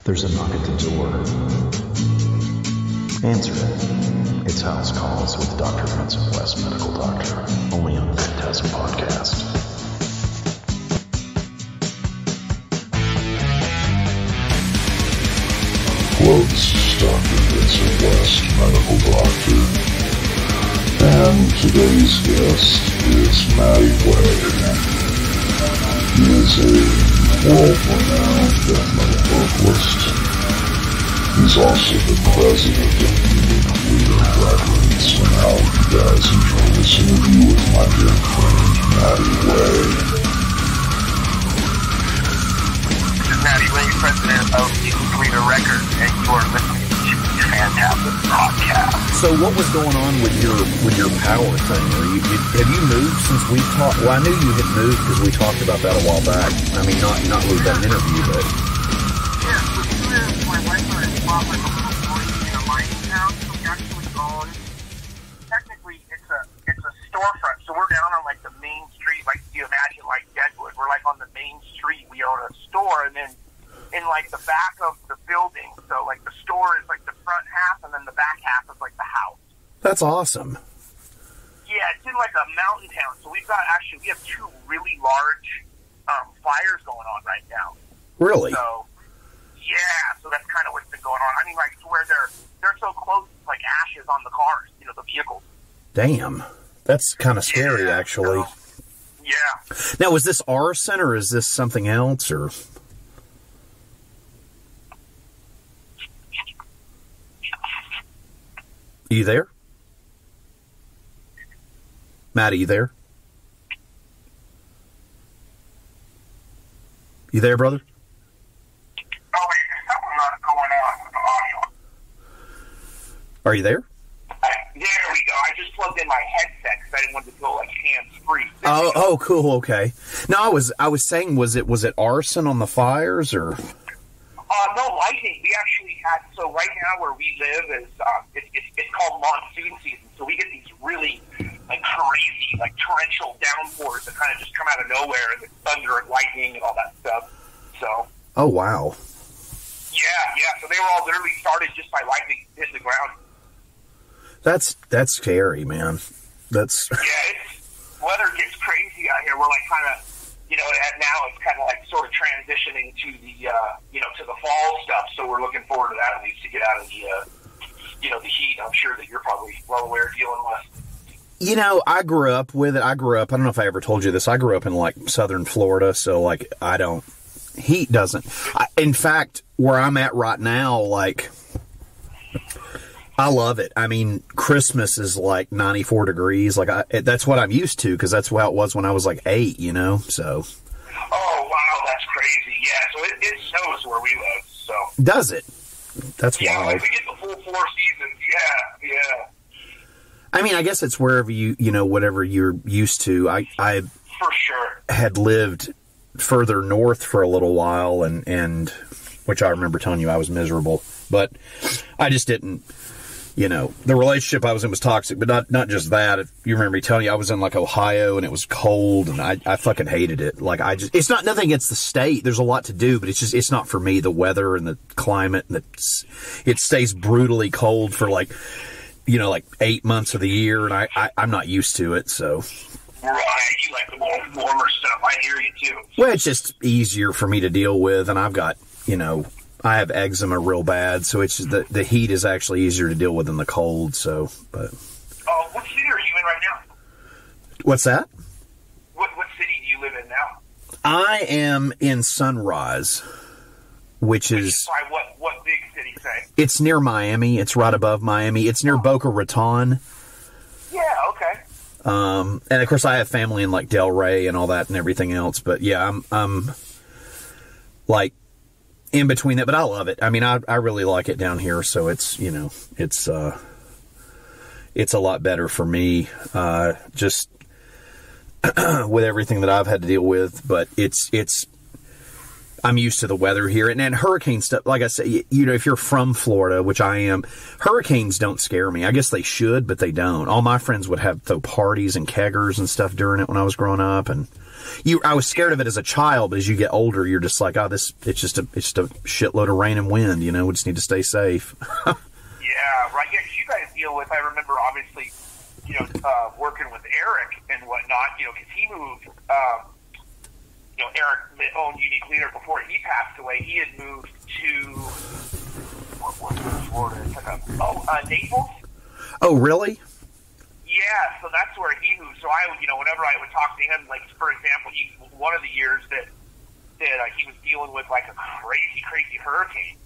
There's a knock at the door. Answer it. It's House Calls with Dr. Vincent West, Medical Doctor, only on FANTASM Podcast. Hello, this is Dr. Vincent West, Medical Doctor, and today's guest is Matti Way. He is a world-renowned death metal vocalist. He's also the president of Unique Leader Records, and now you guys enjoy this interview with my dear friend, Matti Way. This is Matti Way, president of Unique Leader Records, and you're listening to the FANTASM Podcast. So what was going on with your power thing? Have you moved since we talked? Well, I knew you had moved because we talked about that a while back. I mean, not with that interview, but... Yeah, so we live, my wife and I bought like a little place in a mining town, so we actually own, technically it's a storefront, so we're down on like the main street, like you imagine like Deadwood, we're like on the main street, we own a store, and then in like the back of the building, so like the store is like the front half, and then the back half is like the house. That's awesome. Yeah, it's in like a mountain town, so we have two really large fires going on right now. Really? So, yeah, so that's kind of what's been going on. I mean, like, to where they're so close, like ashes on the cars, the vehicles. Damn. That's kind of scary, actually. So, yeah. Now, is this arson, or is this something else, or... You there? Matt, are you there? You there, brother? Oh, wait, there's something not going on with the audio. Are you there? There we go. I just plugged in my headset because I didn't want to go, like, hands-free. Oh, cool, okay. No, I was saying, was it arson on the fires, or... No, lightning. We actually had, so right now where we live is, it's called monsoon season, so we get these really, like, crazy, like, torrential downpours that kind of just come out of nowhere, and it's thunder and lightning and all that stuff, so. Oh, wow. Yeah, so they were all literally started just by lightning hitting the ground. That's scary, man. That's... Yeah, weather gets crazy out here. We're, like, kind of... now it's kind of like sort of transitioning to the, to the fall stuff. So we're looking forward to that at least to get out of the, the heat. I'm sure that you're probably well aware of dealing with. I grew up with it. I don't know if I ever told you this. I grew up in like southern Florida. So like, heat doesn't, in fact, where I'm at right now, like, I love it. I mean, Christmas is like 94 degrees. Like that's what I'm used to. Cause that's how it was when I was like 8, so. Oh, wow. That's crazy. Yeah. So it snows where we live. So does it? That's wild. Like we get the full 4 seasons. Yeah. I mean, I guess it's wherever whatever you're used to. I for sure had lived further north for a little while and which I remember telling you I was miserable, but I just didn't, the relationship I was in was toxic, but not just that. If you remember me telling you, I was in like Ohio and it was cold and I fucking hated it. Like it's not nothing against the state. There's a lot to do, but it's not for me, the weather and the climate, and it stays brutally cold for like 8 months of the year. And I'm not used to it. So. Right. You like the warmer stuff. I hear you too. Well, it's just easier for me to deal with. And I've got, I have eczema real bad, so it's the heat is actually easier to deal with than the cold. So, but. What city are you in right now? What's that? What city do you live in now? I am in Sunrise, which is. Sorry, what big city? Say. It's near Miami. It's right above Miami. It's near Boca Raton. Yeah. Okay. And of course, I have family in like Delray and all that and everything else. But yeah, I'm like. In between that, but I love it. I mean, I really like it down here, so it's it's a lot better for me, just with everything that I've had to deal with. But I'm used to the weather here. And hurricane stuff, like I said, you know, if you're from Florida, which I am, hurricanes don't scare me. I guess they should, but they don't. All my friends would throw parties and keggers and stuff during it when I was growing up. And I was scared of it as a child, but as you get older, you're just like, oh, it's just a shitload of rain and wind. You know, we just need to stay safe. Yeah, right. Yeah, 'cause you guys deal with, I remember, obviously, you know, working with Eric and whatnot, you know, because he moved, you know, Eric owned Unique Leader before he passed away. He had moved to, what was Florida? It's like Naples? Oh, really? Yeah, so that's where he moved. So I, you know, whenever I would talk to him, like, for example, one of the years that he was dealing with, like, a crazy hurricane.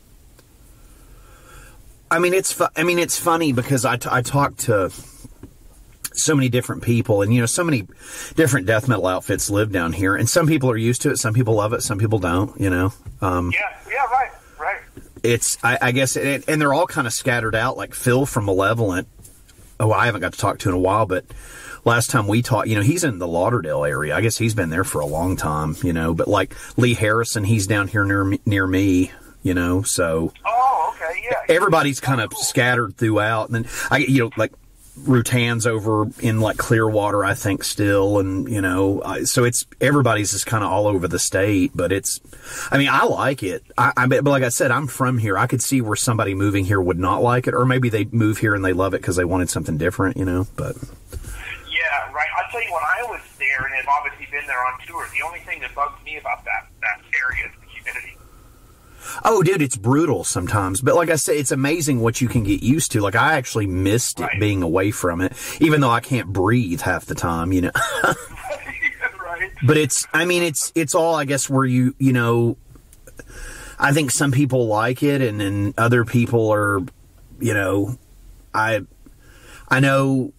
I mean, it's funny because I talk to so many different people, and, you know, so many different death metal outfits live down here, and some people are used to it, some people love it, some people don't, you know. Yeah, right. It's, I guess, and they're all kind of scattered out, like Phil from Malevolent. Oh, I haven't got to talk to in a while, but last time we talked, you know, he's in the Lauderdale area. I guess he's been there for a long time, you know, but like Lee Harrison, he's down here near me, you know, so. Oh, okay, yeah. Everybody's kind of scattered throughout, and then you know, like Rutan's over in like Clearwater, I think, still, and you know, so everybody's just kind of all over the state. But I mean, I like it. But like I said, I'm from here. I could see where somebody moving here would not like it, or maybe they move here and they love it because they wanted something different, you know. But yeah, right. I'll tell you, when I was there, and have obviously been there on tour, the only thing that bugs me about that area is the humidity. Oh, dude, it's brutal sometimes. But like I said, it's amazing what you can get used to. Like, I actually missed it being away from it, even though I can't breathe half the time, you know. Right. But it's all, I guess, where you know, I think some people like it, and then other people are, you know, I know,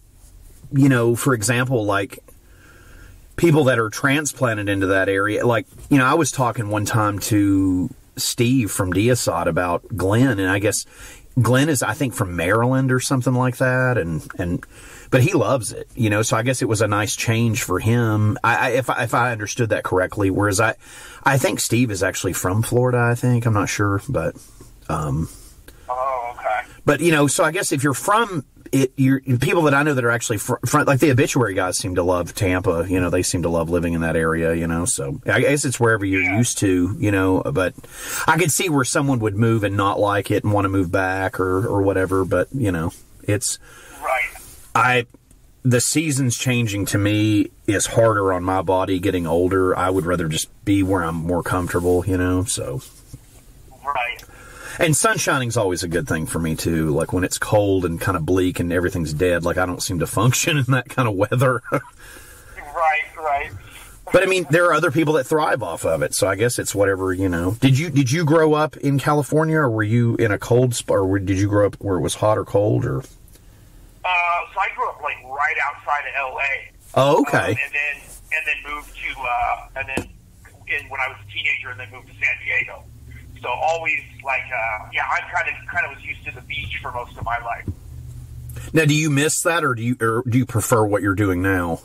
you know, for example, like, people that are transplanted into that area, like, you know, I was talking one time to Steve from Deicide about Glenn, and I guess Glenn is, I think, from Maryland or something like that, but he loves it, you know, so I guess it was a nice change for him, if I understood that correctly, whereas I think Steve is actually from Florida, I think, I'm not sure, but oh, okay. But, you know, so I guess if you're from it, people that I know that are actually from, like the Obituary guys seem to love Tampa, you know, they seem to love living in that area, you know, so I guess it's wherever you're used to, you know, but I could see where someone would move and not like it and want to move back or whatever, but, you know, it's, right. The seasons changing to me is harder on my body getting older. I would rather just be where I'm more comfortable, you know, so. Right. And sun shining's always a good thing for me, too. Like, when it's cold and kind of bleak and everything's dead, like, I don't seem to function in that kind of weather. Right. But, I mean, there are other people that thrive off of it, so I guess it's whatever, you know. Did you grow up in California, or were you in a cold spot, or did you grow up where it was hot or cold, or? So I grew up, like, right outside of L.A. Oh, okay. And then moved to, when I was a teenager, and then moved to San Diego. So always, like, I kind of was used to the beach for most of my life. Now, do you miss that, or do you prefer what you're doing now?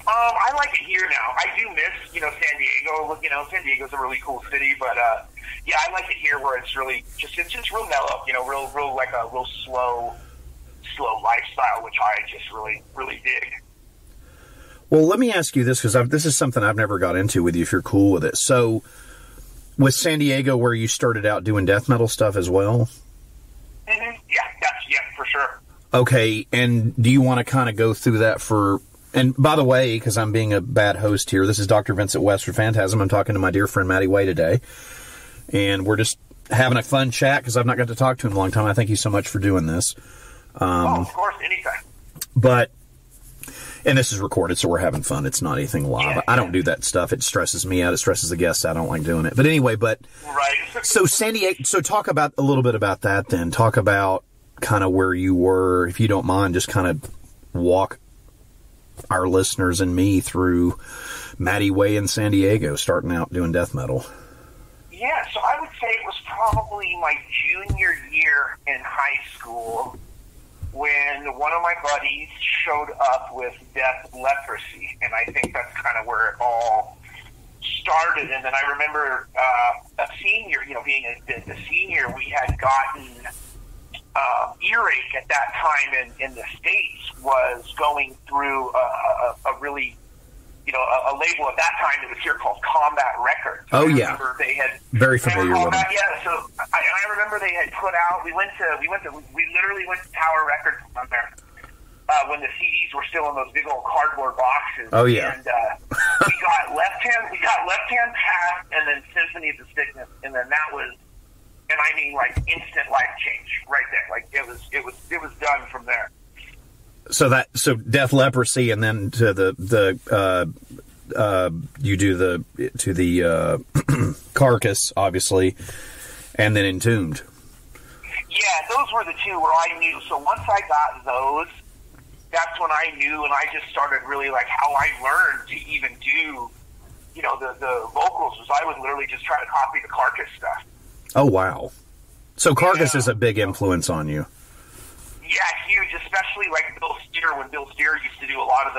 I like it here now. I do miss, you know, San Diego. You know, San Diego's a really cool city, but yeah, I like it here where it's really it's just real mellow. You know, real like a real slow lifestyle, which I just really dig. Well, let me ask you this, because this is something I've never got into with you, if you're cool with it. So, was San Diego where you started out doing death metal stuff as well? Mm-hmm. Yeah, for sure. Okay, and do you want to kind of go through that for... And by the way, because I'm being a bad host here, this is Dr. Vincent West for Phantasm. I'm talking to my dear friend Matti Way today. And we're just having a fun chat, because I've not got to talk to him in a long time. I thank you so much for doing this. Of course, anytime. But... And this is recorded, so we're having fun. It's not anything live. Yeah. I don't do that stuff. It stresses me out. It stresses the guests out. I don't like doing it. But anyway, Right. So San Diego, so talk about a little bit about that then. Talk about kind of where you were, if you don't mind, just kind of walk our listeners and me through Matti Way in San Diego, starting out doing death metal. Yeah, so I would say it was probably my junior year in high school when one of my buddies showed up with death leprosy, and I think that's kind of where it all started, and then I remember a senior, being the senior, we had gotten earache at that time in the States was going through a really, a label at that time that was here called Combat Records. Oh, yeah. They had very familiar with them. Yeah, so I remember they had put out, we literally went to Tower Records on there. When the CDs were still in those big old cardboard boxes. Oh yeah. And we got Left Hand Path, and then Symphony of the Sickness, and then that was, and I mean like instant life change right there. Like it was done from there. So Death Leprosy, and then to you do the Carcass, obviously, and then Entombed. Yeah, those were the two where I knew. So once I got those, that's when I knew, and I just started really like how I learned to even do, the vocals was I would literally just try to copy the Carcass stuff. Oh, wow. So Carcass is a big influence on you. Yeah, huge, especially like Bill Steer, when Bill Steer used to do a lot of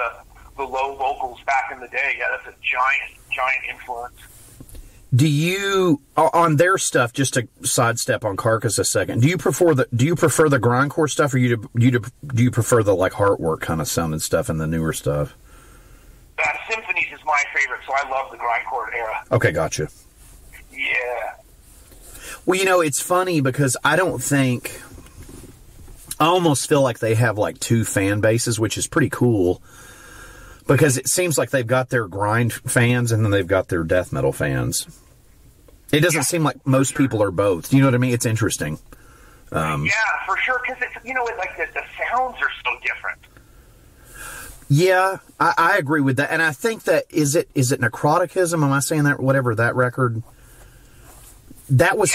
the low vocals back in the day. Yeah, that's a giant influence. Do you, on their stuff, just to sidestep on Carcass a second, do you prefer the grindcore stuff, or do you prefer the like Heartwork kind of sounding stuff and the newer stuff? Symphonies is my favorite, so I love the grindcore era. Okay, gotcha. Yeah. Well, it's funny because I almost feel like they have like two fan bases, which is pretty cool. Because it seems like they've got their grind fans and then they've got their death metal fans. It doesn't seem like most people are both. You know what I mean? It's interesting. Yeah, for sure. Because like the sounds are so different. Yeah, I agree with that. And I think that is it Necroticism? Am I saying that? Whatever that record. That was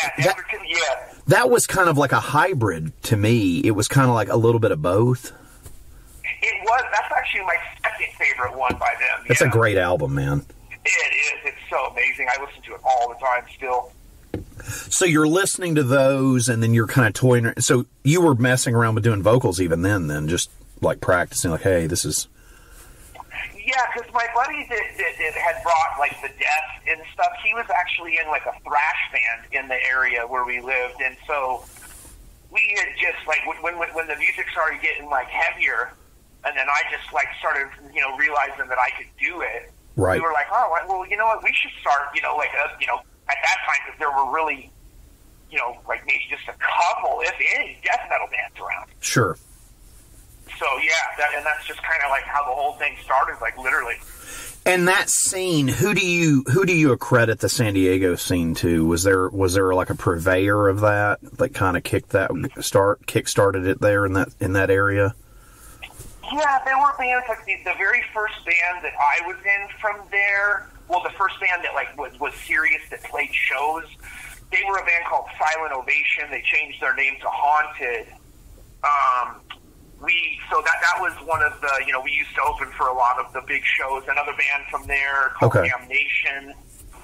that was kind of like a hybrid to me. It was kind of like a little bit of both. It was. That's actually my second favorite one by them. It's a great album, man. It is. It's so amazing. I listen to it all the time still. So you're listening to those, and then you're kind of toying. So you were messing around with doing vocals even then just like practicing, like, hey, this is... Yeah, because my buddy that had brought like the death and stuff, he was actually in like a thrash band in the area where we lived, and so we had just like when the music started getting like heavier, and then I just like started realizing that I could do it. Right. We were like, oh well, you know what? We should start at that time, because there were really like maybe just a couple, if any, death metal bands around. Sure. So yeah, that's just kind of like how the whole thing started, like literally. And that scene, who do you accredit the San Diego scene to? Was there like a purveyor of that kind of kick-started it there in that area? Yeah, there were bands like the very first band that I was in from there. Well, the first band that like was serious that played shows. They were a band called Silent Ovation. They changed their name to Haunted. So that was one of the, we used to open for a lot of the big shows. Another band from there called Damnation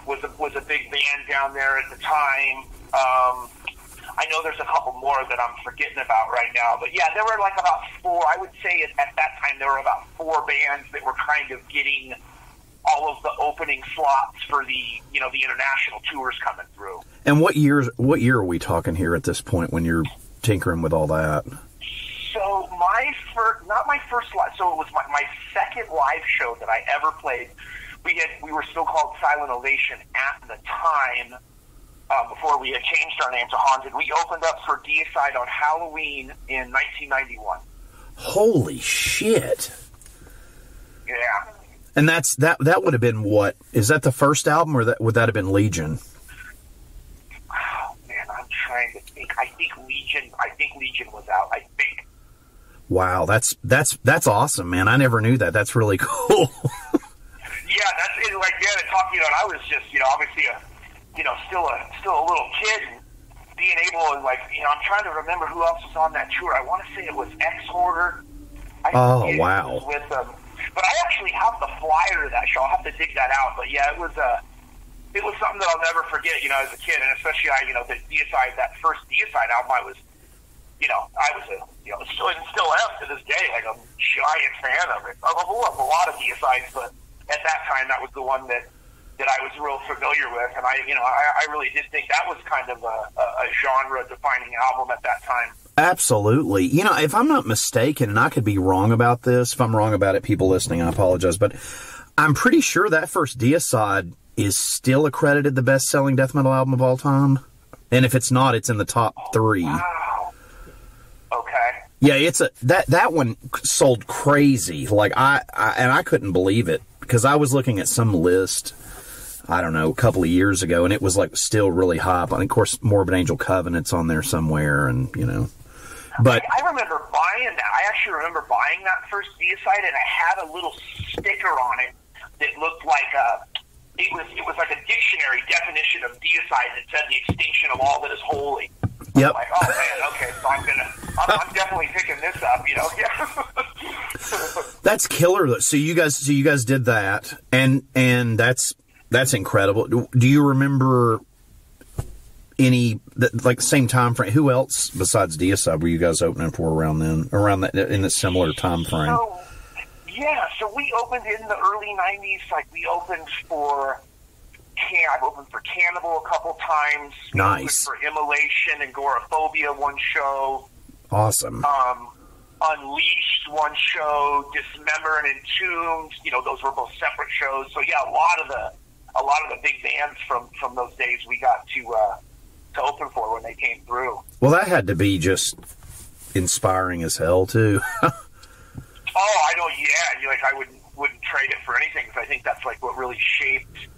was a big band down there at the time. I know there's a couple more that I'm forgetting about right now, but yeah, there were like about 4. I would say at that time there were about 4 bands that were kind of getting all of the opening slots for the the international tours coming through. And what year are we talking here at this point when you're tinkering with all that? So not my first live, so it was my second live show that I ever played. We were still called Silent Ovation at the time, before we had changed our name to Haunted. We opened up for Deicide on Halloween in 1991. Holy shit. Yeah. And that would have been what? Is that the first album, or would that have been Legion? Oh man, I'm trying to think. I think Legion was out. I think. Wow, that's awesome, man. I never knew that. That's really cool. Yeah, that's it. Like to talk. And I was just obviously still a little kid, and being able and I'm trying to remember who else was on that tour. I want to say it was X-Hoarder. Oh wow. With them. But I actually have the flyer to that show. I'll have to dig that out. But yeah, it was something that I'll never forget, as a kid, and especially the Deicide, that first Deicide album, I was still am to this day, like a giant fan of it. I love a lot of Deicides, but at that time, that was the one that that I was real familiar with, and I really did think that was kind of a genre-defining album at that time. Absolutely. You know, if I'm not mistaken, and I could be wrong about this, if I'm wrong about it, people listening, I apologize, but I'm pretty sure that first Deicide is still accredited the best-selling death metal album of all time. And if it's not, it's in the top 3. Wow. Okay. Yeah, it's that one sold crazy. Like I couldn't believe it because I was looking at some list, I don't know, a couple of years ago, and it was like still really high. And of course, Morbid Angel Covenant's on there somewhere, and you know. But I remember buying that. I actually remember buying that first Deicide, and it had a little sticker on it that looked like it was like a dictionary definition of Deicide that said the extinction of all that is holy. Yep. Like, oh man, okay, so I'm definitely picking this up, you know. Yeah. That's killer. So you guys did that, and that's incredible. Do you remember any like same time frame? Who else besides Deicide were you guys opening for around that in a similar time frame? So we opened in the early '90s. Like we opened for. I've opened for Cannibal a couple times. Nice. For Immolation and Goraphobia one show. Awesome. Unleashed one show. Dismember and Entombed. You know, those were both separate shows. So yeah, a lot of the big bands from those days we got to open for when they came through. Well, that had to be just inspiring as hell too. Oh, I don't. Yeah, like I wouldn't trade it for anything because I think that's like what really shaped.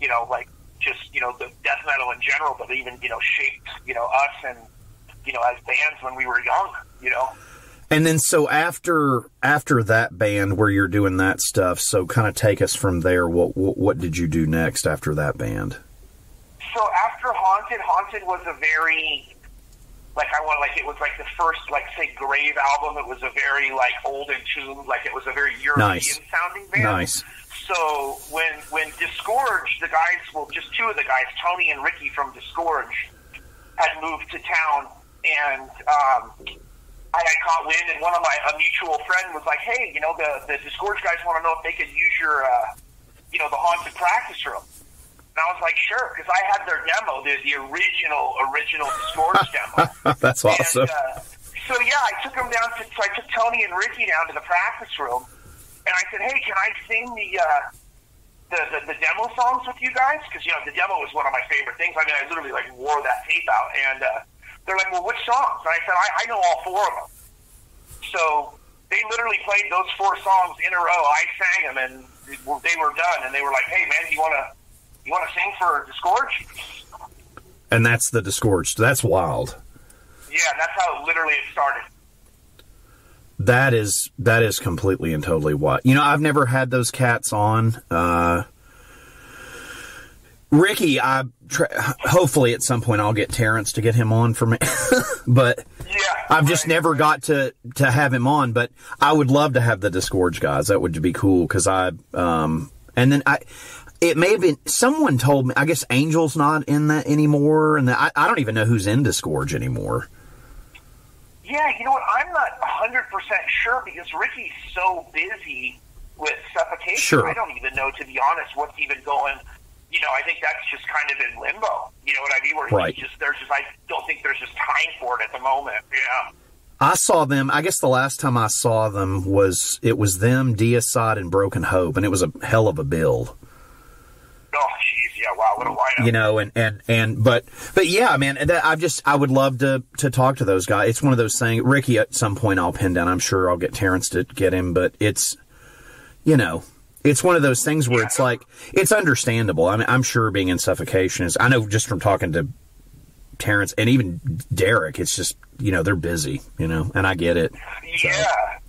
You know, like just, you know, the death metal in general, but even, you know, shaped, you know, us and, you know, as bands when we were young, you know. And then so after that band where you're doing that stuff, so kind of take us from there. What did you do next after that band? So after Haunted was a very, it was like the first, like, say, Grave album. It was a very, like, old and tuned, like, it was a very European-sounding band. Nice. So when Disgorge, the guys, well, just two of the guys, Tony and Ricky from Disgorge, had moved to town, and I had caught wind, and a mutual friend was like, hey, you know, the Disgorge guys want to know if they could use your, you know, the Haunted practice room. And I was like, sure, because I had their demo, the original Disgorge demo. That's awesome. And, so yeah, I took Tony and Ricky down to the practice room. And I said, hey, can I sing the demo songs with you guys? Because, you know, the demo was one of my favorite things. I mean, I literally, like, wore that tape out. And they're like, well, which songs? And I said, I know all 4 of them. So they literally played those 4 songs in a row. I sang them, and they were done. And they were like, hey, man, you want to sing for Disgorge? And that's the Disgorge. That's wild. Yeah, that's how literally it started. That is completely and totally wild. You know, I've never had those cats on. Ricky, hopefully at some point I'll get Terrence to get him on for me. But yeah, I've just never got to have him on. But I would love to have the Disgorge guys. That would be cool because it may have been, someone told me, I guess Angel's not in that anymore. And I don't even know who's in Disgorge anymore. Yeah, you know what? I'm not 100% sure because Ricky's so busy with Suffocation. Sure. I don't even know, to be honest, what's even going. You know, I think that's just kind of in limbo. You know what I mean? Where right. I don't think there's just time for it at the moment. Yeah. I saw them. I guess the last time I saw them was them, Deicide, and Broken Hope, and it was a hell of a bill. Oh, jeez, yeah, wow, what a lineup. You know, but yeah, man, I would love to talk to those guys. It's one of those things. Ricky, at some point, I'll pin down. I'm sure I'll get Terrence to get him, but it's, you know, it's one of those things where it's like, it's understandable. I mean, I'm sure being in Suffocation is, I know just from talking to Terrence and even Derek, it's just, you know, they're busy, you know, and I get it. So.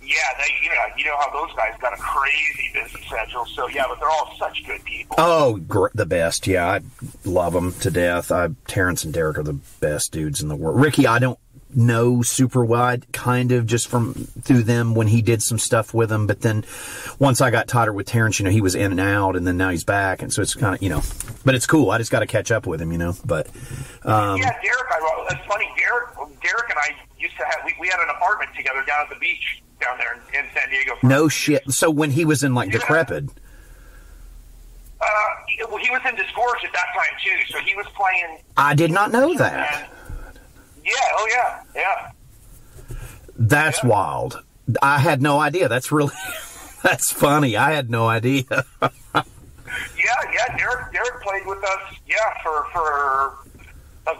Yeah, you know how those guys got a crazy busy schedule. So yeah, but they're all such good people. Oh, the best. Yeah, I love them to death. Terrence and Derek are the best dudes in the world. Ricky, I don't know super wide, kind of just through them when he did some stuff with them. But then once I got tighter with Terrence, you know, he was in and out, and then now he's back, and so it's kind of, you know, but it's cool. I just got to catch up with him, you know. But yeah, Derek, it's funny. Derek and I used to have we had an apartment together down at the beach down there in San Diego. No shit. So when he was in like Decrepit. he was in Disgorge at that time too, so he was playing. I did not know that. And, yeah. That's wild. I had no idea. That's really, that's funny. I had no idea. Yeah. Derek played with us. Yeah, for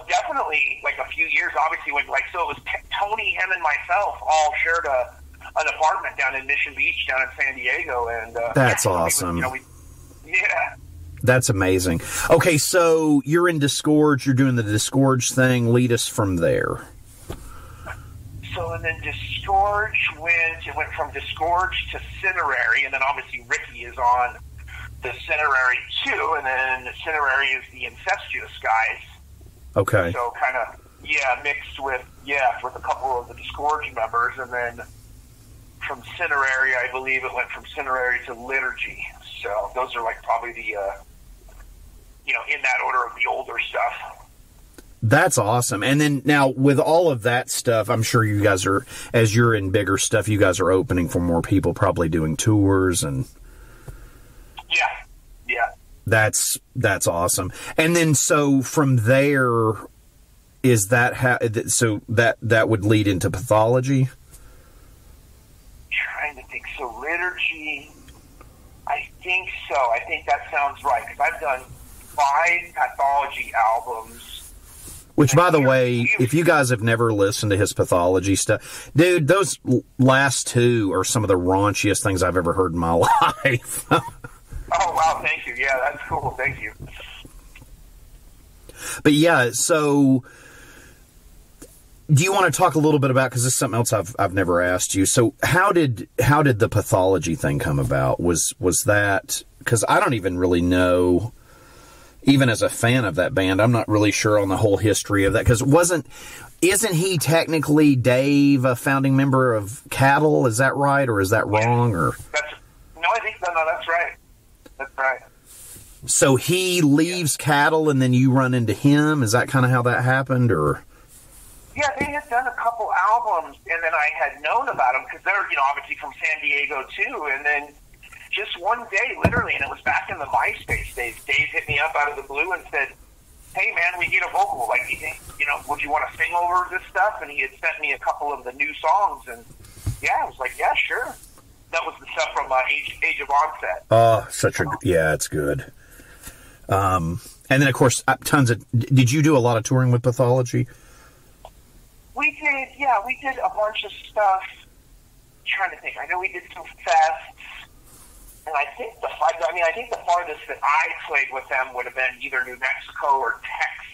definitely like a few years. Obviously, when so it was Tony, him, and myself all shared an apartment down in Mission Beach, down in San Diego, and that's awesome. Yeah. That's amazing. Okay, so you're in Disgorge. You're doing the Disgorge thing. Lead us from there. So, and then Disgorge went from Disgorge to Cinerary, and then obviously Ricky is on the Cinerary too, and then Cinerary is the Incestuous guys. Okay. So kind of, mixed with a couple of the Disgorge members, and then from Cinerary, I believe it went from Cinerary to Liturgy. So those are like probably the, in that order of the older stuff. That's awesome. And then now with all of that stuff, I'm sure you guys are, as you're in bigger stuff, you guys are opening for more people, probably doing tours and. Yeah. That's awesome. And then so from there, is that so that would lead into Pathology? Trying to think. So Liturgy, I think so. I think that sounds right, because I've done 5 Pathology albums. Which, by the way, if you guys have never listened to his Pathology stuff, dude, those last 2 are some of the raunchiest things I've ever heard in my life. Oh, wow, thank you. Yeah, that's cool. Thank you. But yeah, so do you want to talk a little bit about, because this is something else I've never asked you. So how did the Pathology thing come about? Was that, because I don't even really know, even as a fan of that band, I'm not really sure on the whole history of that, because isn't he technically, Dave, a founding member of Cattle? Is that right, or is that wrong? Or I think no, that's right. That's right. So he leaves Cattle, and then you run into him. Is that kind of how that happened, or? Yeah, they had done a couple albums, and then I had known about them because they're, obviously from San Diego too. And then just one day, literally, and it was back in the MySpace days, Dave hit me up out of the blue and said, "Hey man, we need a vocal. Like, would you want to sing over this stuff?" And he had sent me a couple of the new songs, and I was like, "Yeah, sure." That was the stuff from Age of Onset. Oh, it's good. And then, of course, did you do a lot of touring with Pathology? We did a bunch of stuff. I'm trying to think. I know we did some fests, and I think the farthest that I played with them would have been either New Mexico or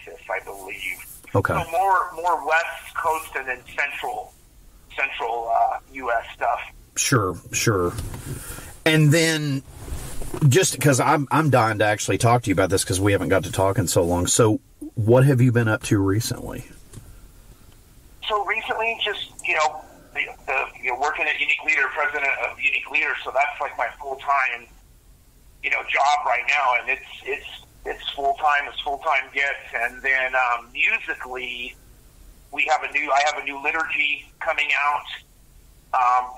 Texas, I believe. Okay. So more West Coast and then central U.S. stuff. Sure. And then, just because I'm dying to actually talk to you about this, because we haven't got to talk in so long. So, what have you been up to recently? So recently, just working at Unique Leader, president of Unique Leader. So that's like my full time, job right now, and it's full time as full time gets. And then musically, I have a new Liturgy coming out.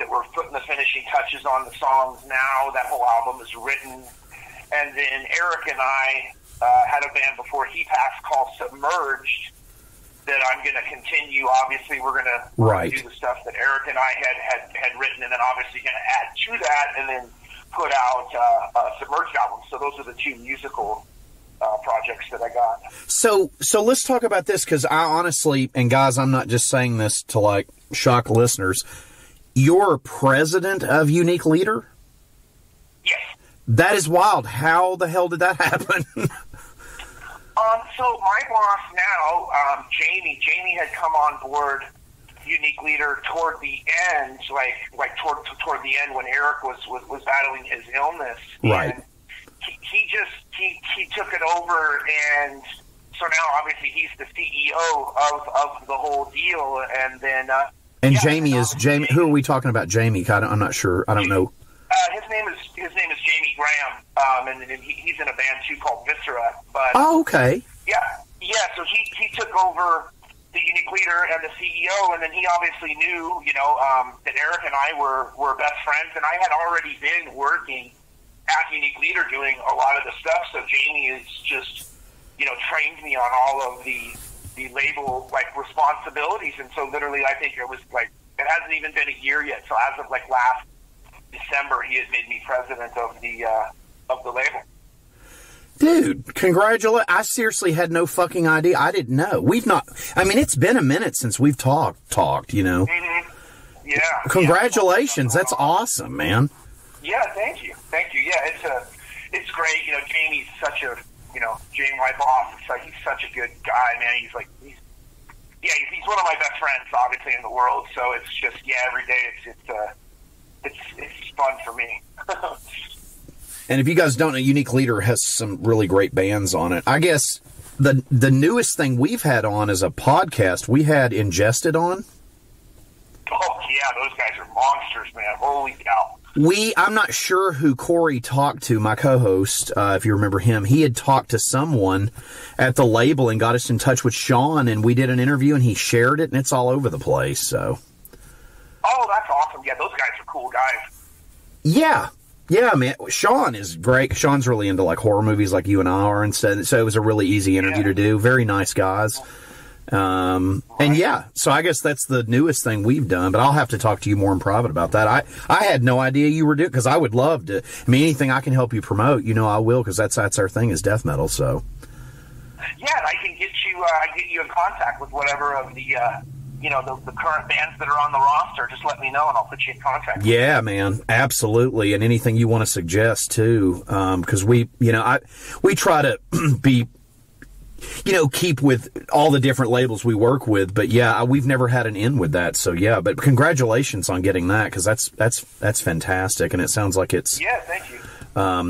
That we're putting the finishing touches on the songs now. That whole album is written. And then Eric and I had a band before he passed called Submerged that I'm going to continue. Obviously, we're going to do the stuff that Eric and I had written, and then obviously going to add to that and then put out a Submerged album. So those are the 2 musical projects that I got. So let's talk about this, because I honestly, and guys, I'm not just saying this to like shock listeners, you're president of Unique Leader? Yes. That is wild. How the hell did that happen? So my boss now, Jamie had come on board Unique Leader toward the end, like toward the end when Eric was battling his illness. Right. And he took it over, and so now obviously he's the CEO of the whole deal, and then. And Jamie. Who are we talking about? Jamie? I'm not sure. I don't know. His name is Jamie Graham, and he's in a band too called Viscera. But okay. Yeah. So he took over the Unique Leader and the CEO, and then he obviously knew, that Eric and I were best friends, and I had already been working at Unique Leader doing a lot of the stuff. So Jamie is just, trained me on all of the label responsibilities. And so literally, I think it was it hasn't even been a year yet. So as of last December, he has made me president of the label. Dude, congratulations. I seriously had no fucking idea. I didn't know. It's been a minute since we've talked, Mm-hmm. Yeah. Congratulations. That's awesome, man. Yeah, thank you. Yeah, it's great. Jamie's such a, Jamie, my boss, he's such a good guy, man. He's one of my best friends, obviously, in the world. So it's just, every day it's fun for me. And if you guys don't know, Unique Leader has some really great bands on it. I guess the newest thing we've had on as a podcast, we had Ingested on. Oh, yeah, those guys are monsters, man. Holy cow. I'm not sure who Corey talked to, my co-host, if you remember him. He had talked to someone at the label and got us in touch with Sean, and we did an interview, and he shared it, and it's all over the place, so. Oh, that's awesome. Yeah, those guys are cool guys. Yeah, man. Sean is great. Sean's really into horror movies like you and I are, and so it was a really easy interview to do. Very nice guys. And so I guess that's the newest thing we've done, but I'll have to talk to you more in private about that. I had no idea you were doing, because I would love to. Anything I can help you promote, I will, because that's our thing is death metal. So yeah, I can get you in contact with whatever of the the current bands that are on the roster. Just let me know, and I'll put you in contact. Yeah, man, absolutely, and anything you want to suggest too, because we try to be. Keep with all the different labels we work with, but we've never had an in with that. So but congratulations on getting that, because that's fantastic, and it sounds like it's thank you.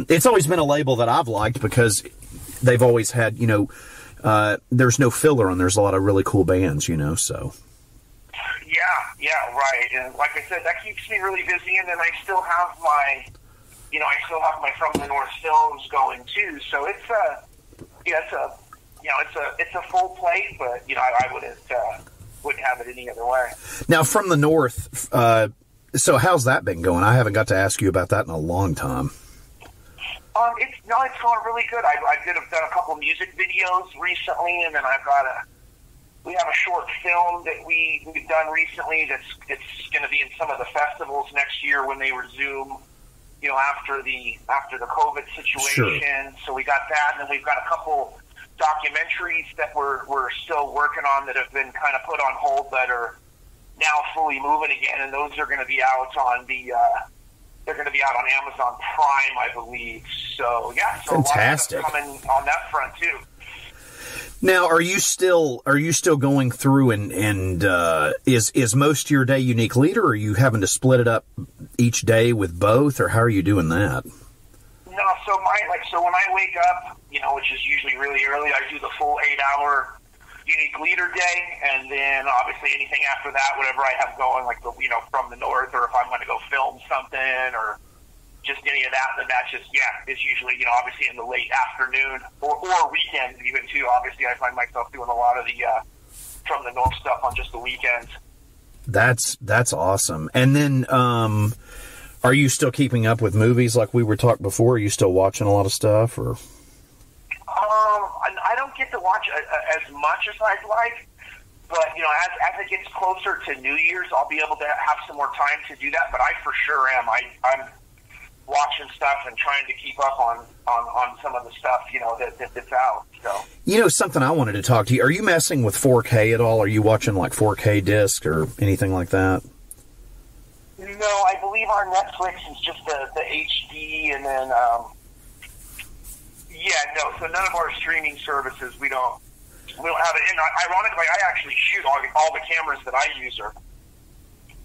It's always been a label that I've liked, because they've always had there's no filler, and there's a lot of really cool bands, so. Yeah, right. And like I said, that keeps me really busy, and then I still have my From the North films going too. So it's it's a full plate, but I wouldn't have it any other way. Now, From the North, so how's that been going? I haven't got to ask you about that in a long time. It's going really good. I've done a couple music videos recently, and then we have a short film that we've done recently it's going to be in some of the festivals next year when they resume. After the COVID situation. Sure. So we got that, and then we've got a couple documentaries that we're still working on that have been kind of put on hold that are now fully moving again, and those are going to be out on they're going to be out on Amazon Prime, I believe. So fantastic. A lot of stuff coming on that front too. Now, are you still going through and is most of your day Unique Leader, or are you having to split it up each day with both, or how are you doing that? No, so when I wake up, which is usually really early, I do the full 8-hour Unique Leader day, and then obviously anything after that, whatever I have going, From the North, or if I'm going to go film something, or just any of that, then that's just, it's usually, obviously in the late afternoon, or weekends even too. Obviously, I find myself doing a lot of the From the North stuff on just the weekends. That's awesome. And then, are you still keeping up with movies like we were talking before? Are you still watching a lot of stuff, or? I don't get to watch as much as I'd like, but as it gets closer to New Year's, I'll be able to have some more time to do that. But I for sure am. I'm watching stuff and trying to keep up on some of the stuff that's out. So something I wanted to talk to you. Are you messing with 4K at all? Are you watching 4K disc or anything like that? No, I believe our Netflix is just the HD, and then so none of our streaming services we don't have it. And ironically, I actually shoot all the cameras that I use are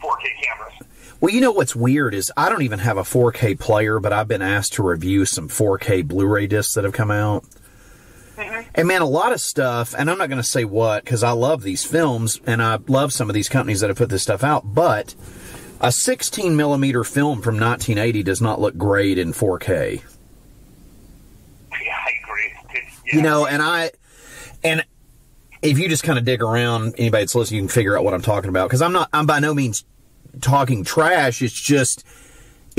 4K cameras. Well, what's weird is I don't even have a 4K player, but I've been asked to review some 4K Blu-ray discs that have come out. Mm-hmm. And man, a lot of stuff, and I'm not going to say what, because I love these films, and I love some of these companies that have put this stuff out, but a 16 millimeter film from 1980 does not look great in 4K. Yeah, I agree. And if you just kind of dig around, anybody that's listening, you can figure out what I'm talking about, because I'm by no means talking trash. It's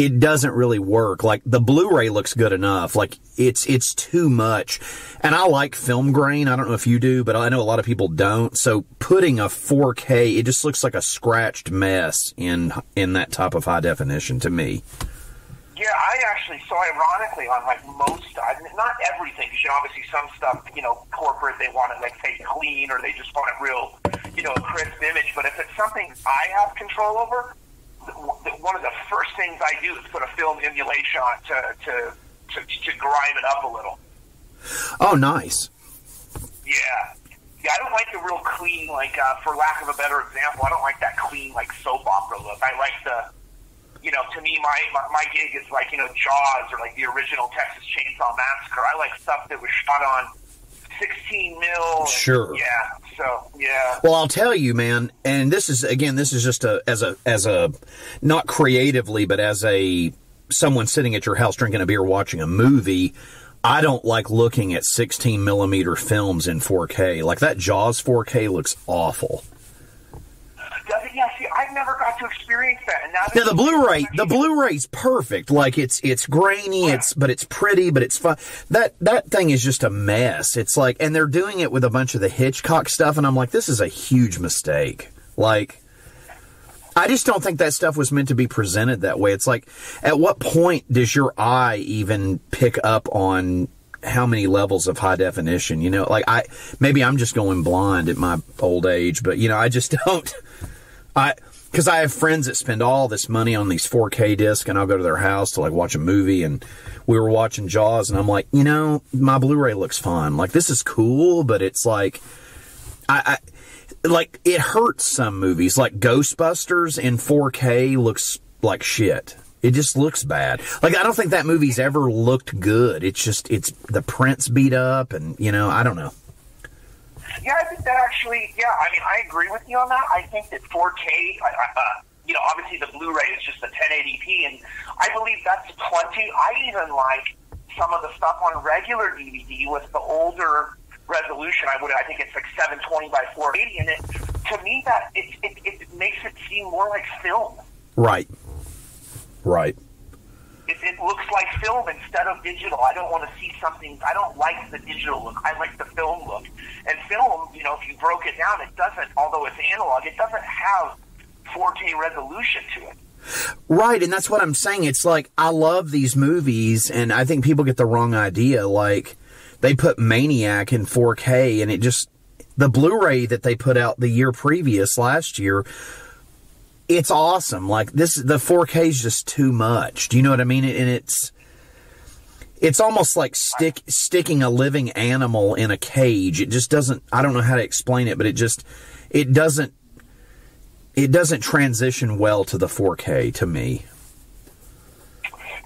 it doesn't really work. Like, the Blu-ray looks good enough. Like, it's too much. And I like film grain. I don't know if you do, but I know a lot of people don't. So putting a 4K, it just looks like a scratched mess in that type of high definition to me. Yeah, I actually, so ironically, on like most, not everything, because obviously some stuff, corporate, they want it like, say, clean, or they just want it real, a crisp image. But if it's something I have control over, one of the first things I do is put a film emulation on to grind it up a little. Oh, nice. Yeah. Yeah, I don't like the real clean, like, for lack of a better example, I don't like that clean, like, soap opera look. I like the, to me, my gig is like, Jaws, or like the original Texas Chainsaw Massacre. I like stuff that was shot on 16 mil. Sure. Yeah. So, yeah. Well, I'll tell you, man, and this is just as a not creatively, but as someone sitting at your house drinking a beer watching a movie, I don't like looking at 16 millimeter films in 4K. Like, that Jaws 4K looks awful. Yeah, see, I've never got to experience that. And now the Blu-ray's perfect. Like, it's grainy, but it's pretty, but it's fun. That thing is just a mess. It's like, and they're doing it with a bunch of the Hitchcock stuff, and I'm like, this is a huge mistake. Like, I just don't think that stuff was meant to be presented that way. It's like, at what point does your eye even pick up on how many levels of high definition? Like, maybe I'm just going blind at my old age, but I just don't. Because I have friends that spend all this money on these 4K discs, and I'll go to their house to like watch a movie, and we were watching Jaws, and I'm like, my Blu-ray looks fine. Like, this is cool, but it's like, like, it hurts some movies. Like Ghostbusters in 4K looks like shit. It just looks bad. Like, I don't think that movie's ever looked good. It's the print's beat up, and I don't know. Yeah, I think that actually, I agree with you on that. I think that 4K, obviously the Blu-ray is just a 1080p, and I believe that's plenty. I even like some of the stuff on regular DVD with the older resolution. I think it's like 720 by 480, and to me, that it makes it seem more like film. Right. It looks like film instead of digital. I don't want to see something. I don't like the digital look. I like the film look. And film, if you broke it down, it doesn't, although it's analog, it doesn't have 4K resolution to it. Right, and that's what I'm saying. It's like, I love these movies, and I think people get the wrong idea. Like, they put Maniac in 4K, and the Blu-ray that they put out the year previous, last year, it's awesome. Like, the 4K is just too much. Do you know what I mean? And it's almost like sticking a living animal in a cage. It just doesn't, I don't know how to explain it, but it doesn't transition well to the 4K to me.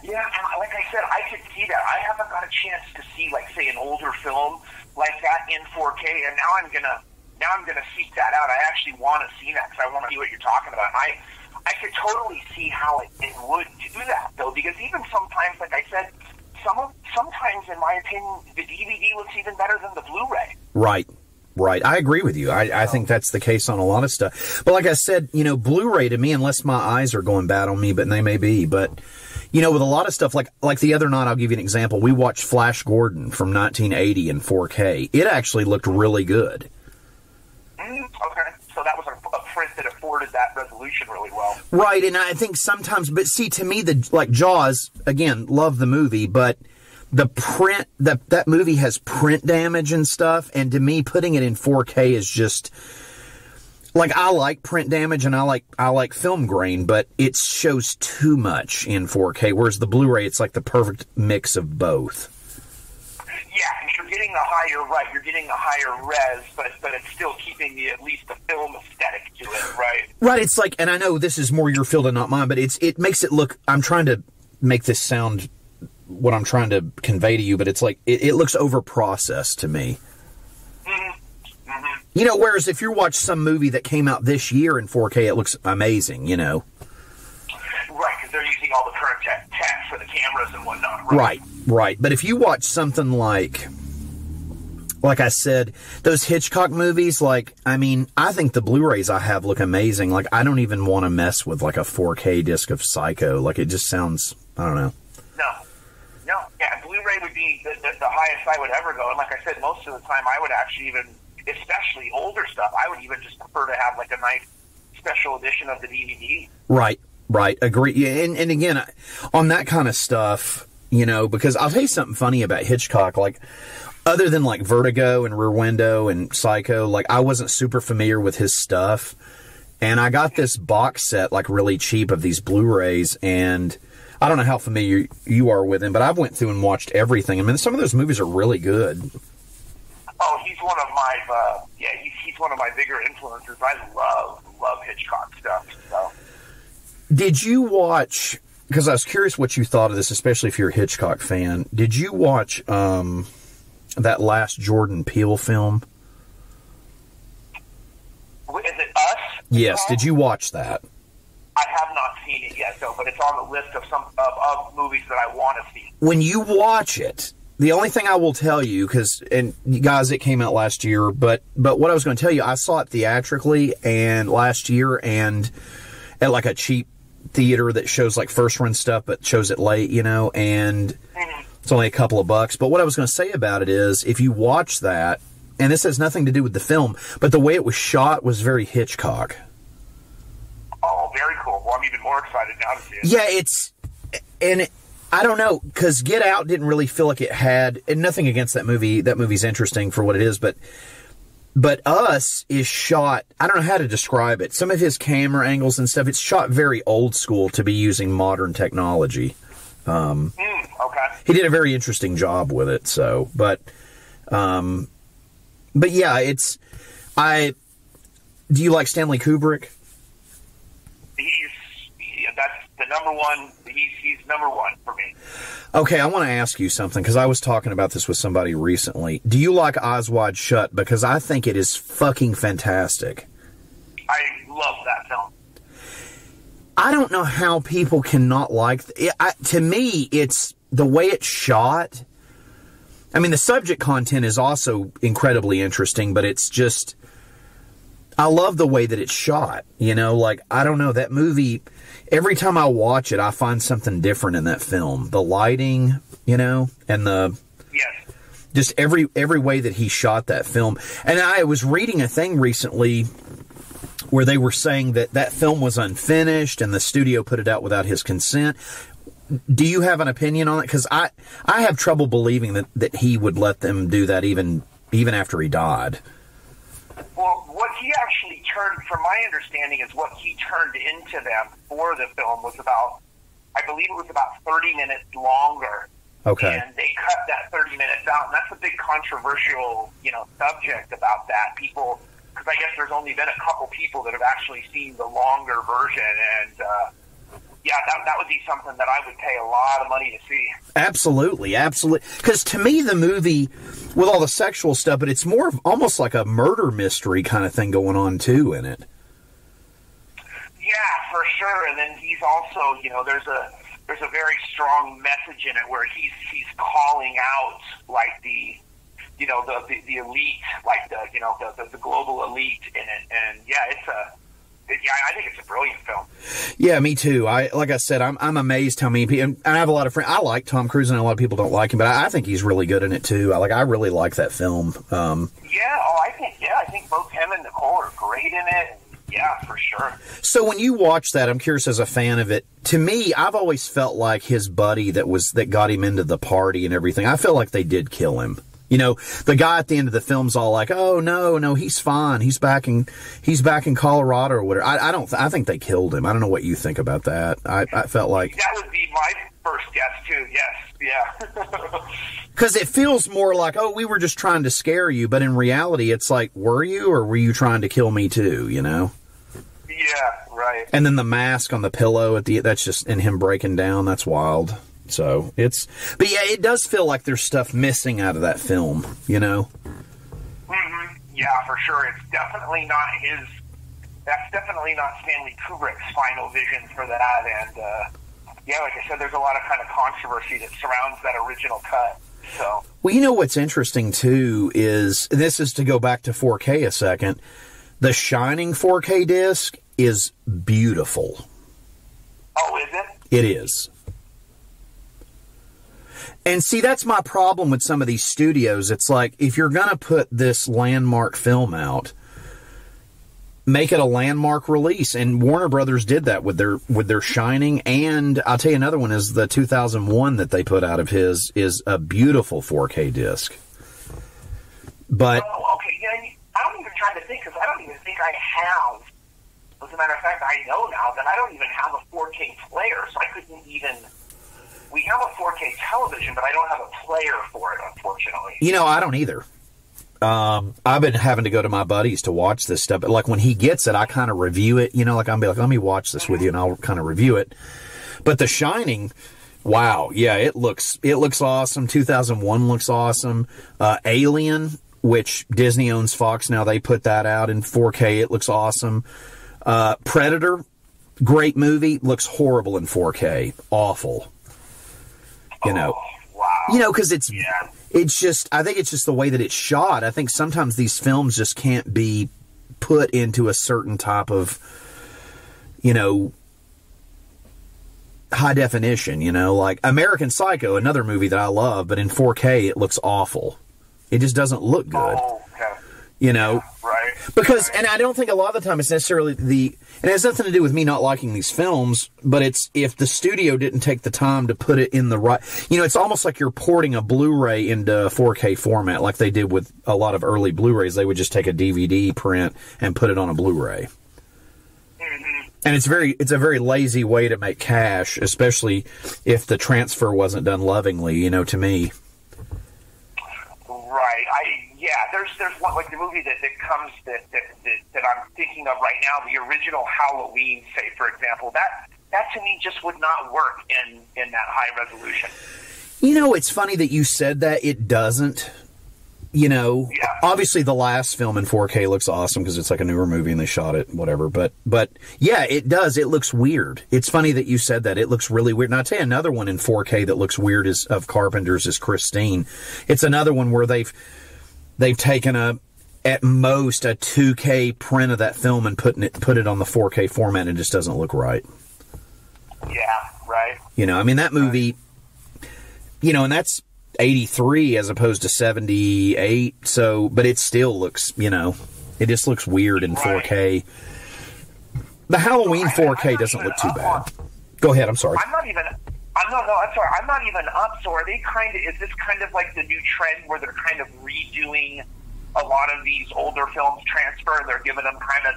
Yeah, and like I said, I could see that. I haven't got a chance to see, like, say, an older film like that in 4K, and now I'm gonna seek that out. I actually want to see that because I want to see what you're talking about. I could totally see how it would do that, though, because even sometimes, like I said, sometimes, in my opinion, the DVD looks even better than the Blu-ray. Right. I agree with you. I think that's the case on a lot of stuff. But like I said, Blu-ray to me, unless my eyes are going bad on me, but they may be, but, with a lot of stuff, like the other night, I'll give you an example. We watched Flash Gordon from 1980 in 4K. It actually looked really good. Okay. So that was a print that afforded that resolution really well. Right, and I think sometimes, but see, to me, like Jaws, again, love the movie, but the print, that movie has print damage and stuff, and to me, putting it in 4K is just, like, I like print damage and I like film grain, but it shows too much in 4K, whereas the Blu-ray, it's like the perfect mix of both. Yeah, and you're getting you're getting a higher res, but it's still keeping at least the film aesthetic to it, right? Right, it's like, and I know this is more your field and not mine, but it makes it look, I'm trying to make this sound what I'm trying to convey to you, but it's like, it looks over-processed to me. Mm-hmm. Mm-hmm. Whereas if you watch some movie that came out this year in 4K, it looks amazing, Right, because they're using all the current tech for the cameras and whatnot, right? Right. But if you watch something like like I said, those Hitchcock movies, like, I mean, I think the Blu-rays I have look amazing. Like, I don't even want to mess with, like, a 4K disc of Psycho. Like, it just sounds, I don't know. No. Yeah, Blu-ray would be the highest I would ever go. And like I said, most of the time I would actually even, especially older stuff, I would even just prefer to have, like, a nice special edition of the DVD. Right. Agree. Yeah, and again, on that kind of stuff, you know, because I'll tell you something funny about Hitchcock, like, other than, like, Vertigo and Rear Window and Psycho, like, I wasn't super familiar with his stuff. And I got this box set, like, really cheap of these Blu-rays, and I don't know how familiar you are with him, but I've went through and watched everything. I mean, some of those movies are really good. Oh, he's one of my, he's one of my bigger influences. I love Hitchcock stuff, so. Did you watch, because I was curious what you thought of this, especially if you're a Hitchcock fan, did you watch, that last Jordan Peele film? Is it Us? Yes. Did you watch that? I have not seen it yet, though, but it's on the list of of movies that I want to see. When you watch it, the only thing I will tell you, and guys, it came out last year, but what I was going to tell you, I saw it theatrically and last year, and at like a cheap theater that shows like first run stuff, but shows it late, you know, and it's only a couple of bucks. But what I was going to say about it is, if you watch that, and this has nothing to do with the film, but the way it was shot was very Hitchcock. Oh, very cool. Well, I'm even more excited now to see it. Yeah, I don't know, because Get Out didn't really feel like it had, and nothing against that movie. That movie's interesting for what it is, but Us is shot, I don't know how to describe it. Some of his camera angles and stuff, it's shot very old school to be using modern technology. Okay. He did a very interesting job with it, so, but yeah, do you like Stanley Kubrick? That's the number one, he's number one for me. Okay, I want to ask you something, because I was talking about this with somebody recently. Do you like Eyes Wide Shut? Because I think it is fucking fantastic. I love that film. I don't know how people cannot like it. To me, it's the way it's shot. I mean, the subject content is also incredibly interesting, but it's just, I love the way that it's shot. You know, like, I don't know, that movie, every time I watch it, I find something different in that film. The lighting, you know, and just every way that he shot that film. And I was reading a thing recently where they were saying that film was unfinished and the studio put it out without his consent. Do you have an opinion on it? Because I have trouble believing that he would let them do that even after he died. Well, what he actually turned, from my understanding, is what he turned into them for the film was about, I believe it was about 30 minutes longer. Okay. And they cut that 30 minutes out, and that's a big controversial, subject about that. People, because I guess there's only been a couple people that have actually seen the longer version, and that would be something that I would pay a lot of money to see. Absolutely. Because to me, the movie, with all the sexual stuff, but it's more of almost like a murder mystery kind of thing going on, too, in it. Yeah, for sure. And then he's also, there's a very strong message in it where he's calling out, like, the elite, like the global elite in it. And, I think it's a brilliant film. Yeah, me too. Like I said, I'm amazed how many people, and I have a lot of friends. I like Tom Cruise, and a lot of people don't like him, but I think he's really good in it too. I really like that film. I think both him and Nicole are great in it. Yeah, for sure. So when you watch that, I'm curious, as a fan of it, to me, I've always felt like his buddy that got him into the party and everything, I feel like they did kill him. The guy at the end of the film's all like, "Oh no, he's fine. He's back in Colorado or whatever." I think they killed him. I don't know what you think about that. I felt like that would be my first guess too. Yes, yeah. Because it feels more like, oh, we were just trying to scare you, but in reality, it's like, were you, or were you trying to kill me too? Yeah, right. And then the mask on the pillow that's just, and him breaking down. That's wild. So but yeah, it does feel like there's stuff missing out of that film, Mm-hmm. Yeah, for sure. It's definitely not that's definitely not Stanley Kubrick's final vision for that. And, like I said, there's a lot of kind of controversy that surrounds that original cut. So. Well, you know what's interesting, too, is, this is to go back to 4K a second, the Shining 4K disc is beautiful. Oh, is it? It is. And see, that's my problem with some of these studios. It's like, if you're going to put this landmark film out, make it a landmark release. And Warner Brothers did that with their Shining. And I'll tell you another one is the 2001 that they put out of his is a beautiful 4K disc. But oh, okay. Yeah, I'm even trying to think, because I don't even think I have. As a matter of fact, I know now that I don't even have a 4K player, so I couldn't even. We have a 4K television, but I don't have a player for it, unfortunately. You know, I don't either. I've been having to go to my buddies to watch this stuff. But like when he gets it, I kind of review it. You know, like I'll be like, let me watch this with you, and I'll kind of review it. But The Shining, wow, yeah, it looks awesome. 2001 looks awesome. Alien, which Disney owns Fox now, they put that out in 4K. It looks awesome. Predator, great movie, looks horrible in 4K, awful. You know, wow. You know, because it's just, I think it's just the way that it's shot. I think sometimes these films just can't be put into a certain type of, you know, high definition, you know, like American Psycho, another movie that I love, but in 4K it looks awful. It just doesn't look good. Oh, okay. You know, yeah, right. Because, right. And I don't think a lot of the time it's necessarily and it has nothing to do with me not liking these films, but it's if the studio didn't take the time to put it in the right, you know, it's almost like you're porting a Blu-ray into 4K format like they did with a lot of early Blu-rays. They would just take a DVD print and put it on a Blu-ray. Mm-hmm. And it's a very lazy way to make cash, especially if the transfer wasn't done lovingly, you know, to me. Right. There's one, like the movie that comes that I'm thinking of right now, the original Halloween, say, for example, that to me just would not work in that high resolution. You know, it's funny that you said that. It doesn't. You know, Obviously the last film in 4K looks awesome because it's like a newer movie and they shot it, whatever. But yeah, it does. It looks weird. It's funny that you said that. It looks really weird. And I'll tell you another one in 4K that looks weird of Carpenter's is Christine. It's another one where they've taken at most a 2K print of that film and put it on the 4K format, and it just doesn't look right. Yeah, right. You know, I mean, that movie, you know, and that's 83 as opposed to 78, so, but it still looks, you know, it just looks weird in 4K. The Halloween 4K doesn't look too bad. Go ahead, I'm sorry. I'm not even up, so are they is this kind of like the new trend where they're kind of redoing a lot of these older films transfer, and they're giving them kind of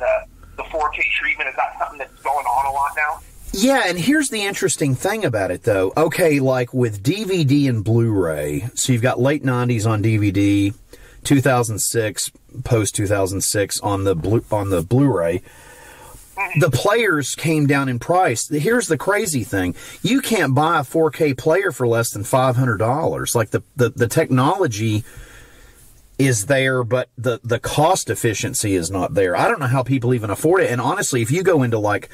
the 4K treatment? Is that something that's going on a lot now? Yeah, and here's the interesting thing about it, though. Okay, like with DVD and Blu-ray, so you've got late 90s on DVD, 2006, post-2006 on the Blu-ray. The players came down in price. Here's the crazy thing. You can't buy a 4K player for less than $500. Like, the technology is there, but the cost efficiency is not there. I don't know how people even afford it. And honestly, if you go into, like,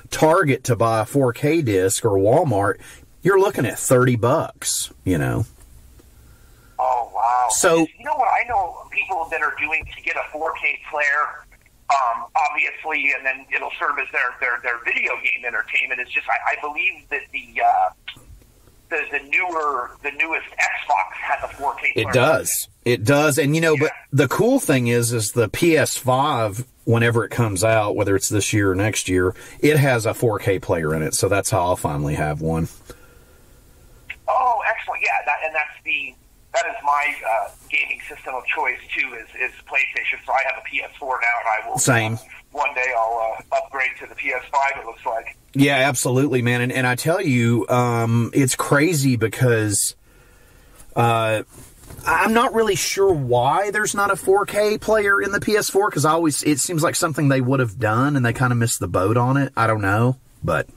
Target to buy a 4K disc or Walmart, you're looking at $30, you know. Oh, wow. So, you know what? I know people that are doing to get a 4K player, obviously, and then it'll serve as their video game entertainment. It's just, I believe that the newest Xbox has a 4K player. It does. And, you know, but the cool thing is the PS5, whenever it comes out, whether it's this year or next year, it has a 4K player in it. So that's how I'll finally have one. Oh, excellent. Yeah, that is my gaming system of choice, too, is PlayStation. So I have a PS4 now, and I will... Same. One day I'll upgrade to the PS5, it looks like. Yeah, absolutely, man. And I tell you, it's crazy because I'm not really sure why there's not a 4K player in the PS4, because it seems like something they would have done, and they kind of missed the boat on it. I don't know, but...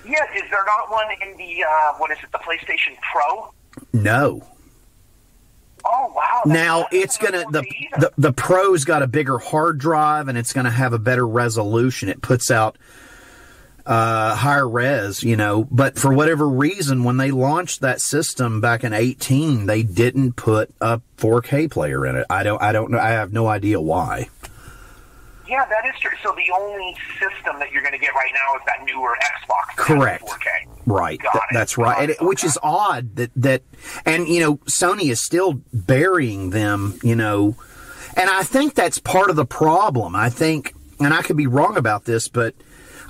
Yeah, is there not one in the, the PlayStation Pro? No. Oh, wow. Now, it's going to... The Pro's got a bigger hard drive, and it's going to have a better resolution. It puts out... higher res, you know, but for whatever reason, when they launched that system back in 2018, they didn't put a 4K player in it. I don't know. I have no idea why. Yeah, that is true. So the only system that you're going to get right now is that newer Xbox. Correct. 4K. Right. That's right. Which is odd that, and, you know, Sony is still burying them, you know, and I think that's part of the problem. I think, and I could be wrong about this, but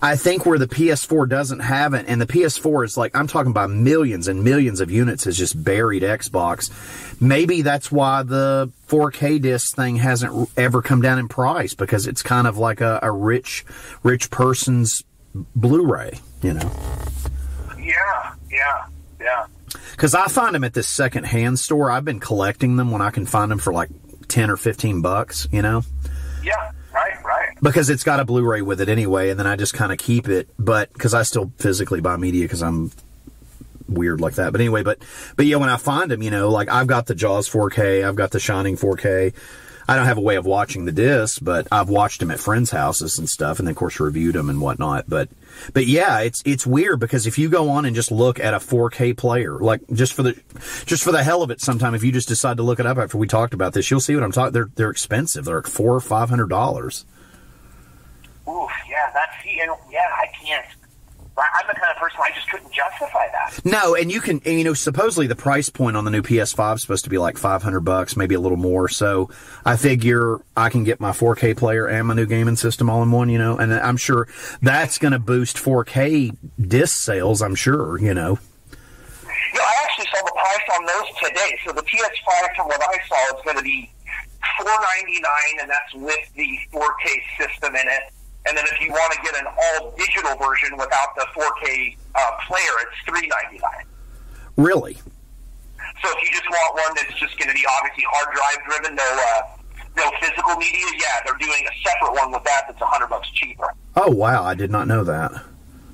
I think where the PS4 doesn't have it, and the PS4 is like, I'm talking about millions and millions of units, is just buried Xbox. Maybe that's why the 4K disc thing hasn't ever come down in price, because it's kind of like a rich person's Blu-ray, you know? Yeah. Because I find them at this second-hand store. I've been collecting them when I can find them for like 10 or 15 bucks, you know? Yeah, right. Because it's got a Blu-ray with it anyway, and then I just kind of keep it. But because I still physically buy media because I'm weird like that. But anyway, but yeah, when I find them, you know, like I've got the Jaws 4K, I've got the Shining 4K. I don't have a way of watching the discs, but I've watched them at friends' houses and stuff, and then of course reviewed them and whatnot. But yeah, it's weird, because if you go on and just look at a 4K player, like just for the hell of it, sometime if you just decide to look it up after we talked about this, you'll see what I'm talking. They're expensive. They're like $400 or $500. Oof, yeah, I can't. I'm the kind of person, I just couldn't justify that. No, and you know, supposedly the price point on the new PS5 is supposed to be like $500, maybe a little more. So I figure I can get my 4K player and my new gaming system all in one, you know, and I'm sure that's going to boost 4K disc sales, I'm sure, you know. Yeah, I actually saw the price on those today. So the PS5, from what I saw, is going to be $499, and that's with the 4K system in it. And then if you want to get an all-digital version without the 4K player, it's $399. Really? So if you just want one that's just going to be obviously hard drive driven, no physical media, yeah, they're doing a separate one with that that's $100 cheaper. Oh, wow, I did not know that.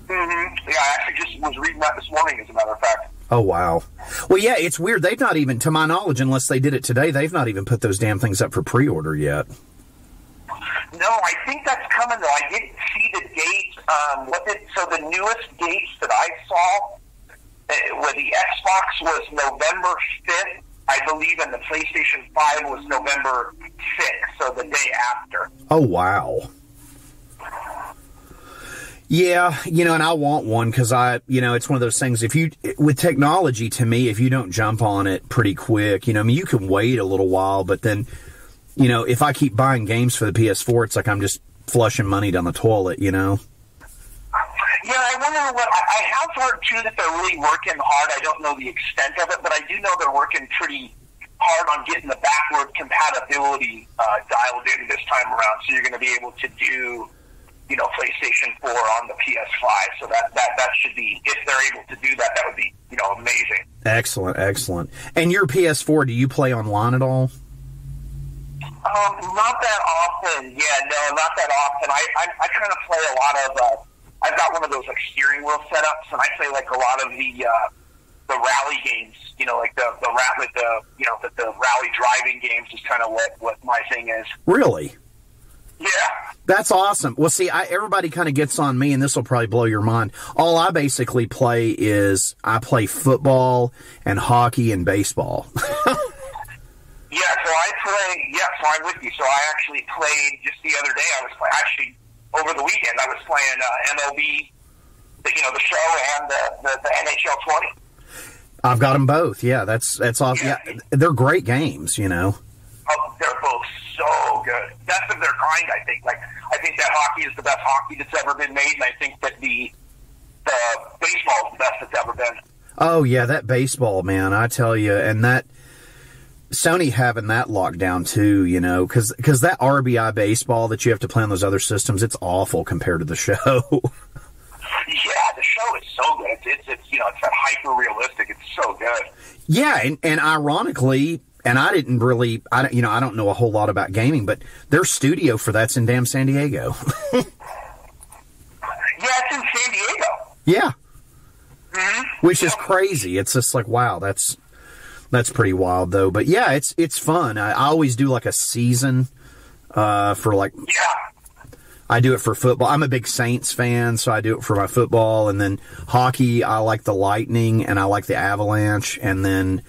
Mm-hmm. Yeah, I actually just was reading that this morning, as a matter of fact. Oh, wow. Well, yeah, it's weird. They've not even, to my knowledge, unless they did it today, they've not even put those damn things up for pre-order yet. No, I think that's coming, though. I didn't see the date. So the newest dates that I saw, where the Xbox was November 5th, I believe, and the PlayStation 5 was November 6th, so the day after. Oh, wow. Yeah, you know, and I want one because it's one of those things, with technology, to me, if you don't jump on it pretty quick, you know, I mean, you can wait a little while, but then, you know, if I keep buying games for the PS4, it's like I'm just flushing money down the toilet, you know? Yeah, I wonder what, I have heard, too, that they're really working hard. I don't know the extent of it, but I do know they're working pretty hard on getting the backward compatibility dialed in this time around, so you're going to be able to do, you know, PlayStation 4 on the PS5, so that should be, if they're able to do that, that would be, you know, amazing. Excellent. And your PS4, do you play online at all? Not that often. Yeah, no, not that often. I kind of play a lot of, I've got one of those, like, steering wheel setups, and I play, like, a lot of the rally games, you know, like the rally driving games is kind of what my thing is. Really? Yeah. That's awesome. Well, see, everybody kind of gets on me, and this will probably blow your mind. All I basically play is I play football and hockey and baseball. So I'm with you. So I actually played just the other day. Over the weekend, I was playing MLB, the show, and the NHL 20. I've got them both. Yeah, that's awesome. Yeah, they're great games, you know. Oh, they're both so good. Best of their kind, I think. Like, I think that hockey is the best hockey that's ever been made, and I think that the baseball is the best that's ever been. Oh, yeah, that baseball, man, I tell you, and that Sony having that locked down too, you know, because that RBI baseball that you have to play on those other systems, it's awful compared to the show. Yeah, the show is so good. It's that hyper realistic. It's so good. Yeah, and ironically, and I don't know a whole lot about gaming, but their studio for that's in damn San Diego. Yeah, it's in San Diego. Yeah. Mm-hmm. Which is crazy. It's just like, wow, that's pretty wild, though. But yeah, it's fun. I always do like a season for like. Yeah. I do it for football. I'm a big Saints fan, so I do it for my football. And then hockey, I like the Lightning and I like the Avalanche. And then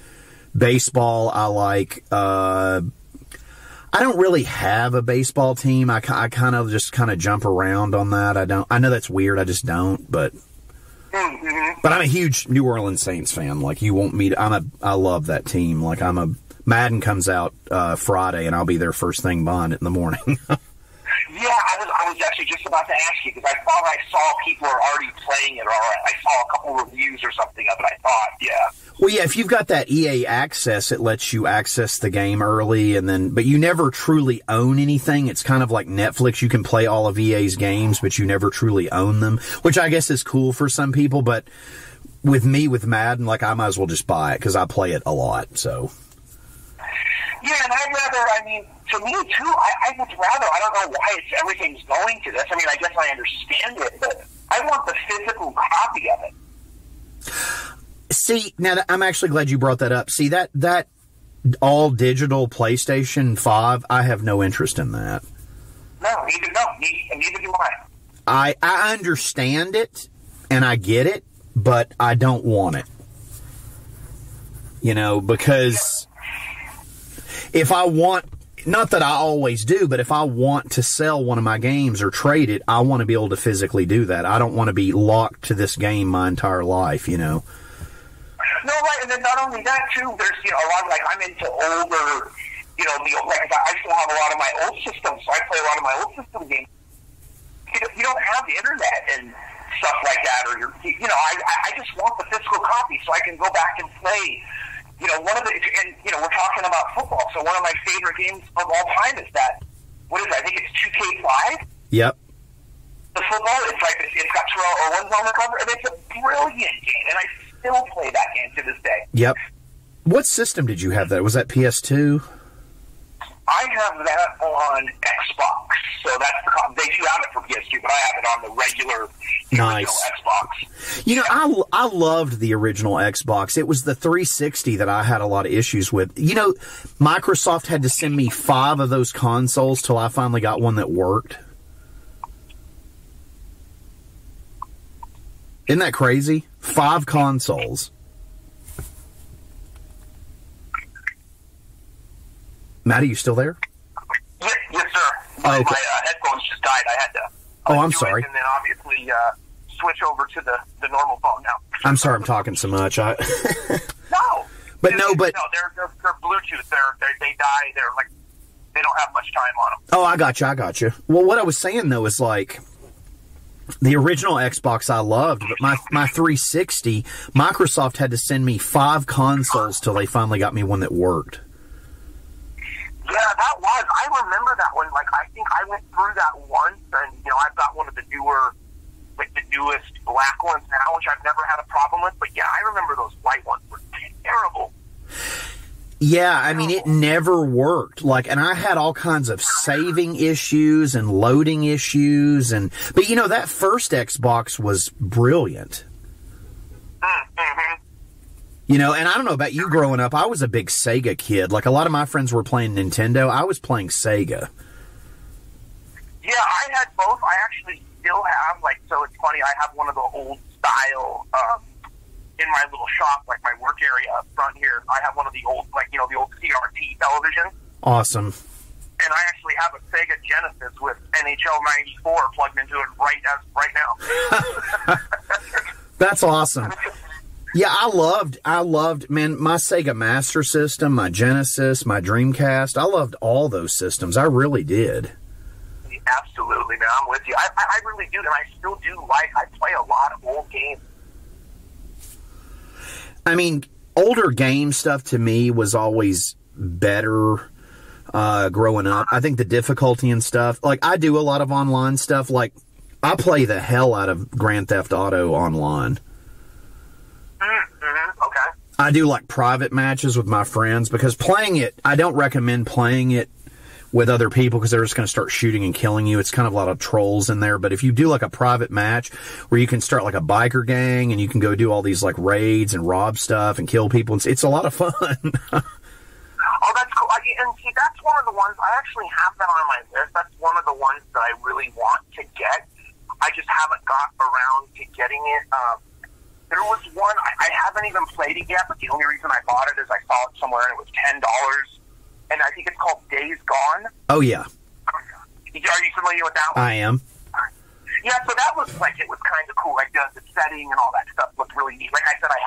baseball, I like, I don't really have a baseball team. I kind of just jump around on that. I know that's weird. I just don't, but I'm a huge New Orleans Saints fan. Like, you won't meet, I love that team. Like, Madden comes out, Friday and I'll be there first thing buying it in the morning. Yeah, I was actually just about to ask you, because I thought I saw people are already playing it, or I saw a couple reviews or something of it. I thought, yeah. Well, yeah, if you've got that EA access, it lets you access the game early, but you never truly own anything. It's kind of like Netflix. You can play all of EA's games, but you never truly own them, which I guess is cool for some people. But with me, with Madden, like, I might as well just buy it because I play it a lot, so. Yeah, and for me too, I would rather, I don't know why everything's going to this. I mean, I guess I understand it, but I want the physical copy of it. See, now I'm actually glad you brought that up. See, that all digital PlayStation 5, I have no interest in that. Neither do I. I understand it, and I get it, but I don't want it. You know, because if I want, not that I always do, but if I want to sell one of my games or trade it, I want to be able to physically do that. I don't want to be locked to this game my entire life, you know. No, right, and then not only that, too, there's, a lot of, like, I'm into older, I still have a lot of my old systems, so I play a lot of my old system games. You don't have the internet and stuff like that, or I just want the physical copy so I can go back and play. We're talking about football, so one of my favorite games of all time is that, what is it, I think it's 2K5? Yep. The football, it's got Terrell Owens on the cover, and it's a brilliant game, and I still play that game to this day. Yep. What system did you have that? Was that PS2? I have that on Xbox, so they do have it for PS2, but I have it on the regular original Xbox. You know, I loved the original Xbox. It was the 360 that I had a lot of issues with. You know, Microsoft had to send me 5 of those consoles till I finally got one that worked. Isn't that crazy? 5 consoles. Matt, are you still there? Yes, sir. Oh, okay. My headphones just died. I had to. I'm sorry. And then obviously switch over to the normal phone now. I'm sorry, I'm talking so much. No. But they're Bluetooth. They die. They're like, they don't have much time on them. Oh, I got you. Well, what I was saying though is, like, the original Xbox I loved, but my 360, Microsoft had to send me 5 consoles till they finally got me one that worked. Yeah, that was. I remember that one. Like, I think I went through that once, and, I've got one of the newer, like, the newest black ones now, which I've never had a problem with. But, yeah, I remember those white ones were terrible. Yeah, I mean, it never worked. Like, and I had all kinds of saving issues and loading issues, but that first Xbox was brilliant. Mm-hmm. And I don't know about you growing up, I was a big Sega kid. Like, a lot of my friends were playing Nintendo. I was playing Sega. Yeah, I had both. I actually still have, so it's funny, I have one of the old style, in my little shop, like my work area up front here, I have one of the old, the old CRT televisions. Awesome. And I actually have a Sega Genesis with NHL 94 plugged into it right now. That's awesome. Yeah, I loved, man, my Sega Master System, my Genesis, my Dreamcast. I loved all those systems. I really did. Absolutely, man. I'm with you. I really do, and I still do I play a lot of old games. I mean, older game stuff to me was always better growing up. I think the difficulty and stuff, like, I do a lot of online stuff. Like, I play the hell out of Grand Theft Auto online. Mm-hmm. Okay. I do, like, private matches with my friends, because playing it, I don't recommend playing it with other people because they're just going to start shooting and killing you. It's kind of a lot of trolls in there. But if you do, like, a private match where you can start, like, a biker gang and you can go do all these, like, raids and rob stuff and kill people, it's a lot of fun. Oh, that's cool. and see, that's one of the ones, I actually have that on my list. That's one of the ones that I really want to get. I just haven't got around to getting it. There was one, I haven't even played it yet, but the only reason I bought it is I saw it somewhere and it was $10. And I think it's called Days Gone. Oh, yeah. Are you familiar with that one? I am. Yeah, so that was like, it was kind of cool. Like the setting and all that stuff looked really neat. Like I said, I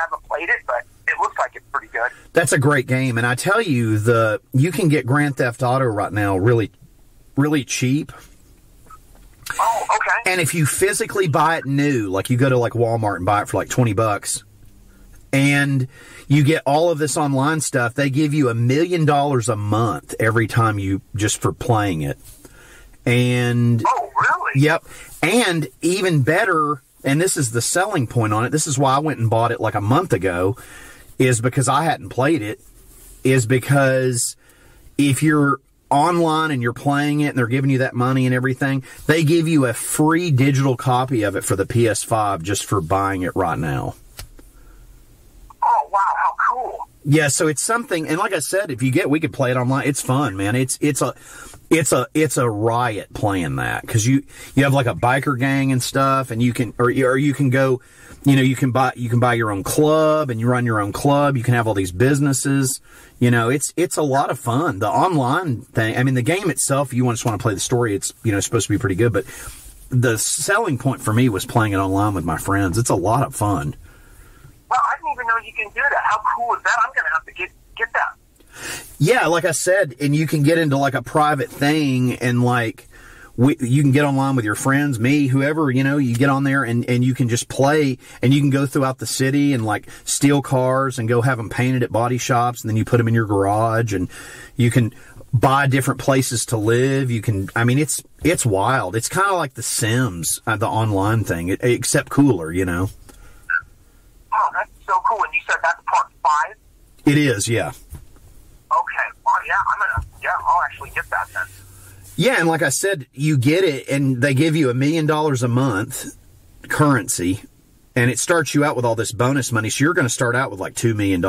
haven't played it, but it looks like it's pretty good. That's a great game. And I tell you, you can get Grand Theft Auto right now really, really cheap. Oh, okay. And if you physically buy it new, like you go to like Walmart and buy it for like $20, and you get all of this online stuff, they give you $1 million a month every time just for playing it. And oh, really? Yep. And even better, and this is the selling point on it, this is why I went and bought it like a month ago, is because I hadn't played it, is because if you're online and you're playing it and they're giving you that money and everything, they give you a free digital copy of it for the PS5 just for buying it right now. Oh, wow, how cool. Yeah, so it's something, and like I said, we could play it online. It's fun, man. It's a riot playing that, because you have like a biker gang and stuff, and you can go, you can buy your own club and you run your own club. You can have all these businesses. It's a lot of fun. The online thing, I mean, the game itself, you just want to play the story, it's supposed to be pretty good, but the selling point for me was playing it online with my friends. It's a lot of fun. Well, I didn't even know you can do that. How cool is that? I'm going to have to get that. Yeah, like I said, and you can get into like a private thing, and like you can get online with your friends, me, whoever, you get on there and you can just play, and you can go throughout the city and like steal cars and go have them painted at body shops, and then you put them in your garage, and you can buy different places to live. It's wild. It's kind of like The Sims, the online thing, except cooler, Oh, that's so cool. And you said that's part 5? It is, yeah. Okay. Well, yeah, I'll actually get that then. Yeah, and like I said, you get it, and they give you $1 million a month currency, and it starts you out with all this bonus money, so you're going to start out with like $2 million.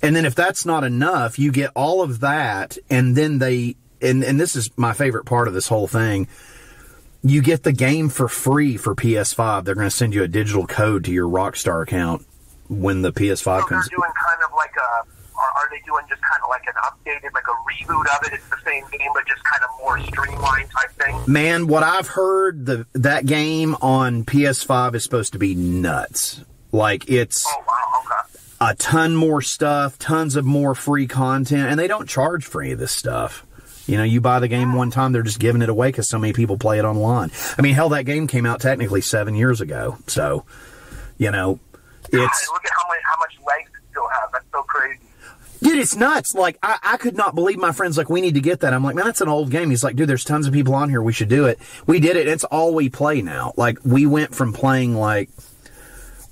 And then if that's not enough, you get all of that, and then and this is my favorite part of this whole thing, you get the game for free for PS5. They're going to send you a digital code to your Rockstar account when the PS5 so comes. They're doing kind of like are they doing just kind of like an updated, like a reboot of it? It's the same game, but just kind of more streamlined type thing? Man, what I've heard, that game on PS5 is supposed to be nuts. Like, it's a ton more stuff, tons of more free content, and they don't charge for any of this stuff. You buy the game one time, they're just giving it away because so many people play it online. I mean, hell, that game came out technically 7 years ago. So, it's... Look at how much legs it still has. That's so crazy. Dude, it's nuts. Like, I could not believe my friend's like, we need to get that. I'm like, man, that's an old game. He's like, dude, there's tons of people on here. We should do it. We did it. It's all we play now. Like, we went from playing, like,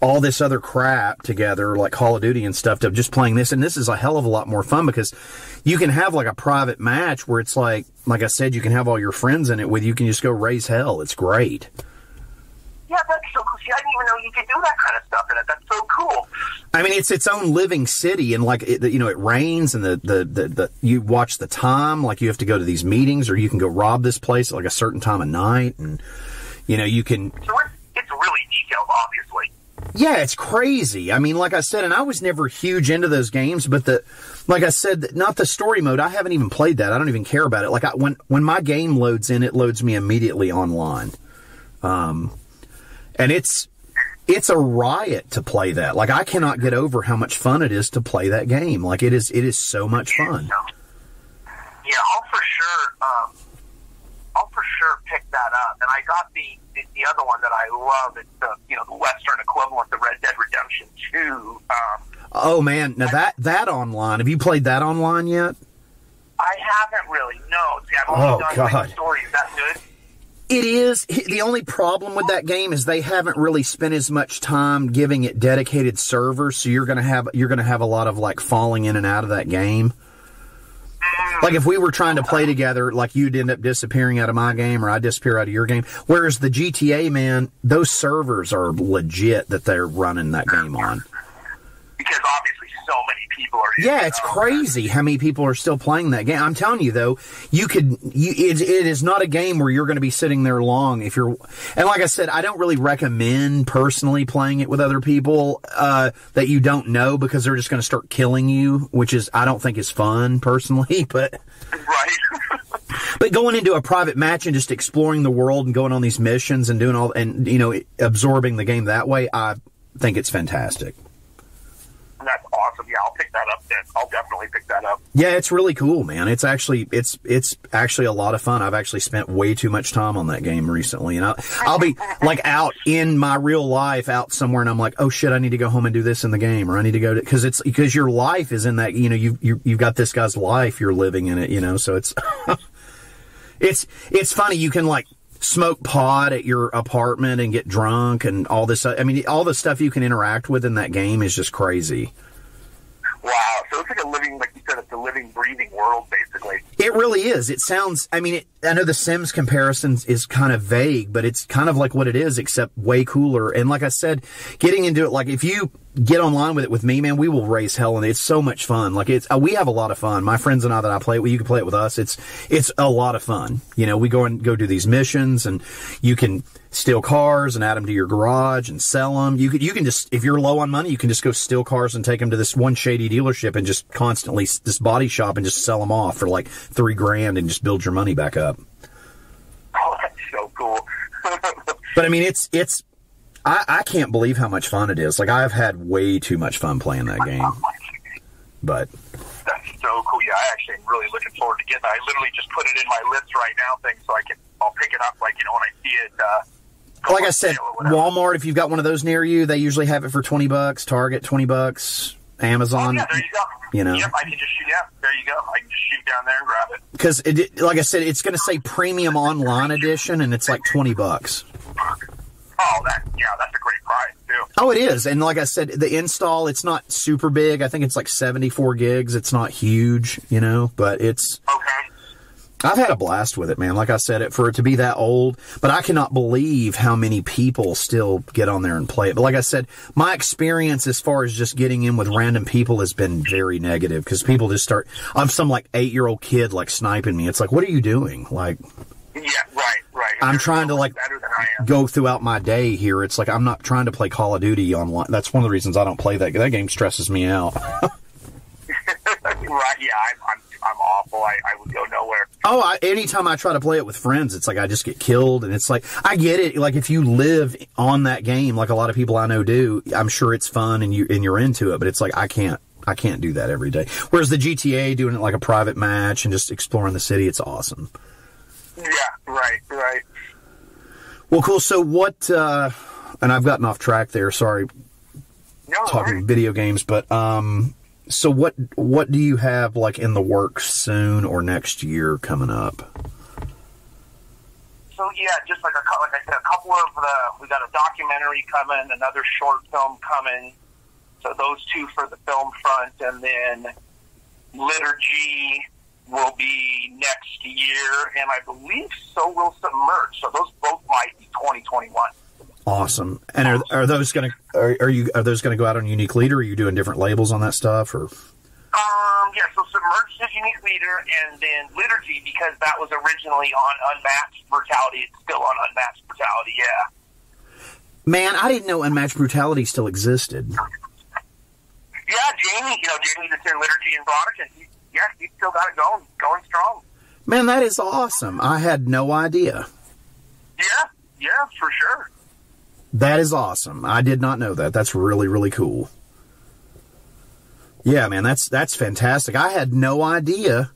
all this other crap together, like Call of Duty and stuff, to just playing this. And this is a hell of a lot more fun because you can have like a private match where it's like I said, you can have all your friends in it with you. You can just go raise hell. It's great. Yeah, that's so cool. See, I didn't even know you could do that kind of stuff in it. That's so cool. I mean, it's its own living city, and like it rains, and the you watch the time. Like, you have to go to these meetings, or you can go rob this place at like a certain time of night, and you can. So it's really detailed, obviously. Yeah, it's crazy. I mean, like I said, and I was never huge into those games, but like I said, not the story mode. I haven't even played that. I don't even care about it. Like, when my game loads in, it loads me immediately online. And it's a riot to play that. Like, I cannot get over how much fun it is to play that game. Like, it is so much fun. Yeah, I'll for sure pick that up. And I got the other one that I love. It's the Western equivalent, the Red Dead Redemption 2. Oh man, now that online. Have you played that online yet? I haven't really. No, see, I've only done like, the story. Is that good? It is. The only problem with that game is they haven't really spent as much time giving it dedicated servers, so you're gonna have a lot of like falling in and out of that game. Like, if we were trying to play together, like, you'd end up disappearing out of my game, or I'd disappear out of your game. Whereas the GTA, man, those servers are legit that they're running that game on. Because obviously so many people are. Yeah, it's crazy how many people are still playing that game. I'm telling you though, it is not a game where you're going to be sitting there long if you're. And like I said, I don't really recommend personally playing it with other people that you don't know, because they're just going to start killing you, which is I don't think is fun personally. But right. But going into a private match and just exploring the world and going on these missions and doing all and absorbing the game that way, I think it's fantastic. That's awesome. Yeah, I'll pick that up then. I'll definitely pick that up. Yeah, it's really cool, man. It's actually a lot of fun. I've actually spent way too much time on that game recently, and I'll be like out in my real life out somewhere, and I'm like, oh shit, I need to go home and do this in the game, or I need to go to because your life is in that. You've got this guy's life, you're living in it, so it's it's funny. You can like smoke pot at your apartment and get drunk and all this. I mean, all the stuff you can interact with in that game is just crazy. Wow. So it's like a living, like you said, it's a living, breathing world, basically. It really is. It sounds, I mean, I know the Sims comparison is kind of vague, but it's kind of like what it is, except way cooler. And like I said, getting into it, like if you get online with it with me, man, we will raise hell, and it's so much fun. Like we have a lot of fun. My friends and I that I play it with, you can play it with us. It's a lot of fun. We go do these missions, and you can steal cars and add them to your garage and sell them. You can just, if you're low on money, you can just go steal cars and take them to this one shady dealership and just constantly this body shop and just sell them off for like $3,000 and just build your money back up. Oh, that's so cool. But I mean, I can't believe how much fun it is. Like, I've had way too much fun playing that game. But that's so cool. Yeah, I actually am really looking forward to getting it. I literally just put it in my list right now thing, so I'll pick it up, like, when I see it. Like I said, Walmart, if you've got one of those near you, they usually have it for $20. Target, $20. Amazon. Oh, yeah, there you go. Yep, I can just shoot. Yeah, there you go. I can just shoot down there and grab it. Because, like I said, it's going to say Premium Online Edition, and it's like $20. Oh, that's a great price, too. Oh, it is. And like I said, the install, it's not super big. I think it's like 74 gigs. It's not huge, but it's... Okay. I've had a blast with it, man. Like I said, for it to be that old, but I cannot believe how many people still get on there and play it. But like I said, my experience as far as just getting in with random people has been very negative, because people just I'm some like 8-year-old kid like sniping me. It's like, what are you doing? Like, yeah, right. I'm trying to like go throughout my day here. It's like, I'm not trying to play Call of Duty online. That's one of the reasons I don't play that. That game stresses me out. Right, yeah, I'm awful. I would go nowhere. Oh, anytime I try to play it with friends, it's like I just get killed, and it's like, I get it. Like, if you live on that game, like a lot of people I know do, I'm sure it's fun and you're into it, but it's like, I can't do that every day. Whereas the GTA, doing it like a private match and just exploring the city, it's awesome. Yeah, right. Well, cool. So what, and I've gotten off track there, sorry, talking video games, but, so what do you have like in the works soon or next year coming up? So yeah, just like I said, a couple of we got a documentary coming, another short film coming. So those two for the film front, and then Liturgy will be next year, and I believe so will Submerge. So those both might be 2021. Awesome. And are those going to those going to go out on Unique Leader? Are you doing different labels on that stuff, or? Yeah. So Submerged is Unique Leader, and then Liturgy, because that was originally on Unmatched Brutality. It's still on Unmatched Brutality. Yeah. Man, I didn't know Unmatched Brutality still existed. Yeah, Jamie that's in Liturgy and Veronica. He's still got it going strong. Man, that is awesome. I had no idea. Yeah, for sure. That is awesome. I did not know that. That's really, really cool. Yeah, man, that's fantastic. I had no idea.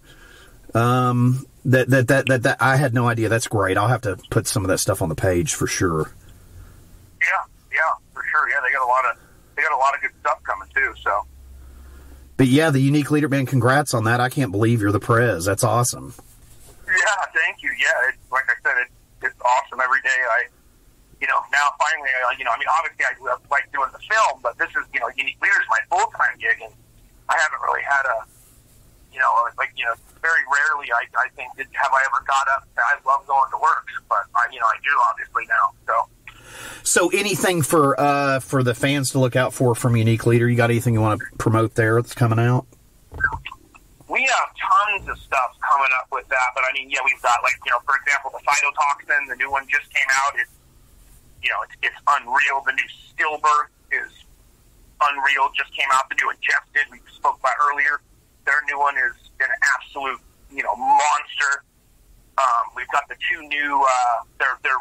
That I had no idea. That's great. I'll have to put some of that stuff on the page for sure. Yeah, for sure. Yeah, they got a lot of good stuff coming too. So. But yeah, the Unique Leader, man, congrats on that. I can't believe you're the Prez. That's awesome. Yeah, thank you. Yeah, like I said, it's awesome every day. Now finally, I mean, obviously I like doing the film, but this is, Unique Leader is my full-time gig, and I haven't really had very rarely, I think, have I ever got up. I love going to work, but I do obviously now. So anything for the fans to look out for from Unique Leader? You got anything you want to promote there that's coming out? We have tons of stuff coming up with that, but I mean, yeah, we've got, like, for example, the phytotoxin, the new one just came out. It's unreal. The new Stillbirth is unreal, just came out. The new Ingested, we spoke about earlier. Their new one is an absolute, monster. We've got the two new, they're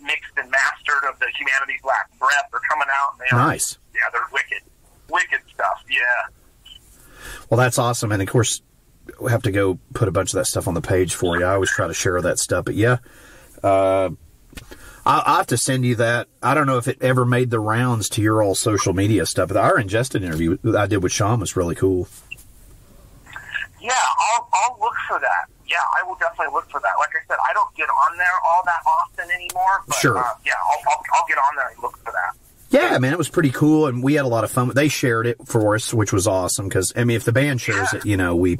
remixed and mastered of the Humanity's Last Breath. They're coming out. And nice. Yeah, they're wicked stuff. Yeah. Well, that's awesome. And of course, we have to go put a bunch of that stuff on the page for you. I always try to share that stuff, but yeah, I'll have to send you that. I don't know if it ever made the rounds to your all social media stuff, but our Ingested interview I did with Sean was really cool. Yeah, I'll look for that. Yeah, I will definitely look for that. Like I said, I don't get on there all that often anymore. But, sure. Yeah, I'll get on there and look for that. Yeah, man, it was pretty cool, and we had a lot of fun. They shared it for us, which was awesome, because, I mean, if the band shares it, we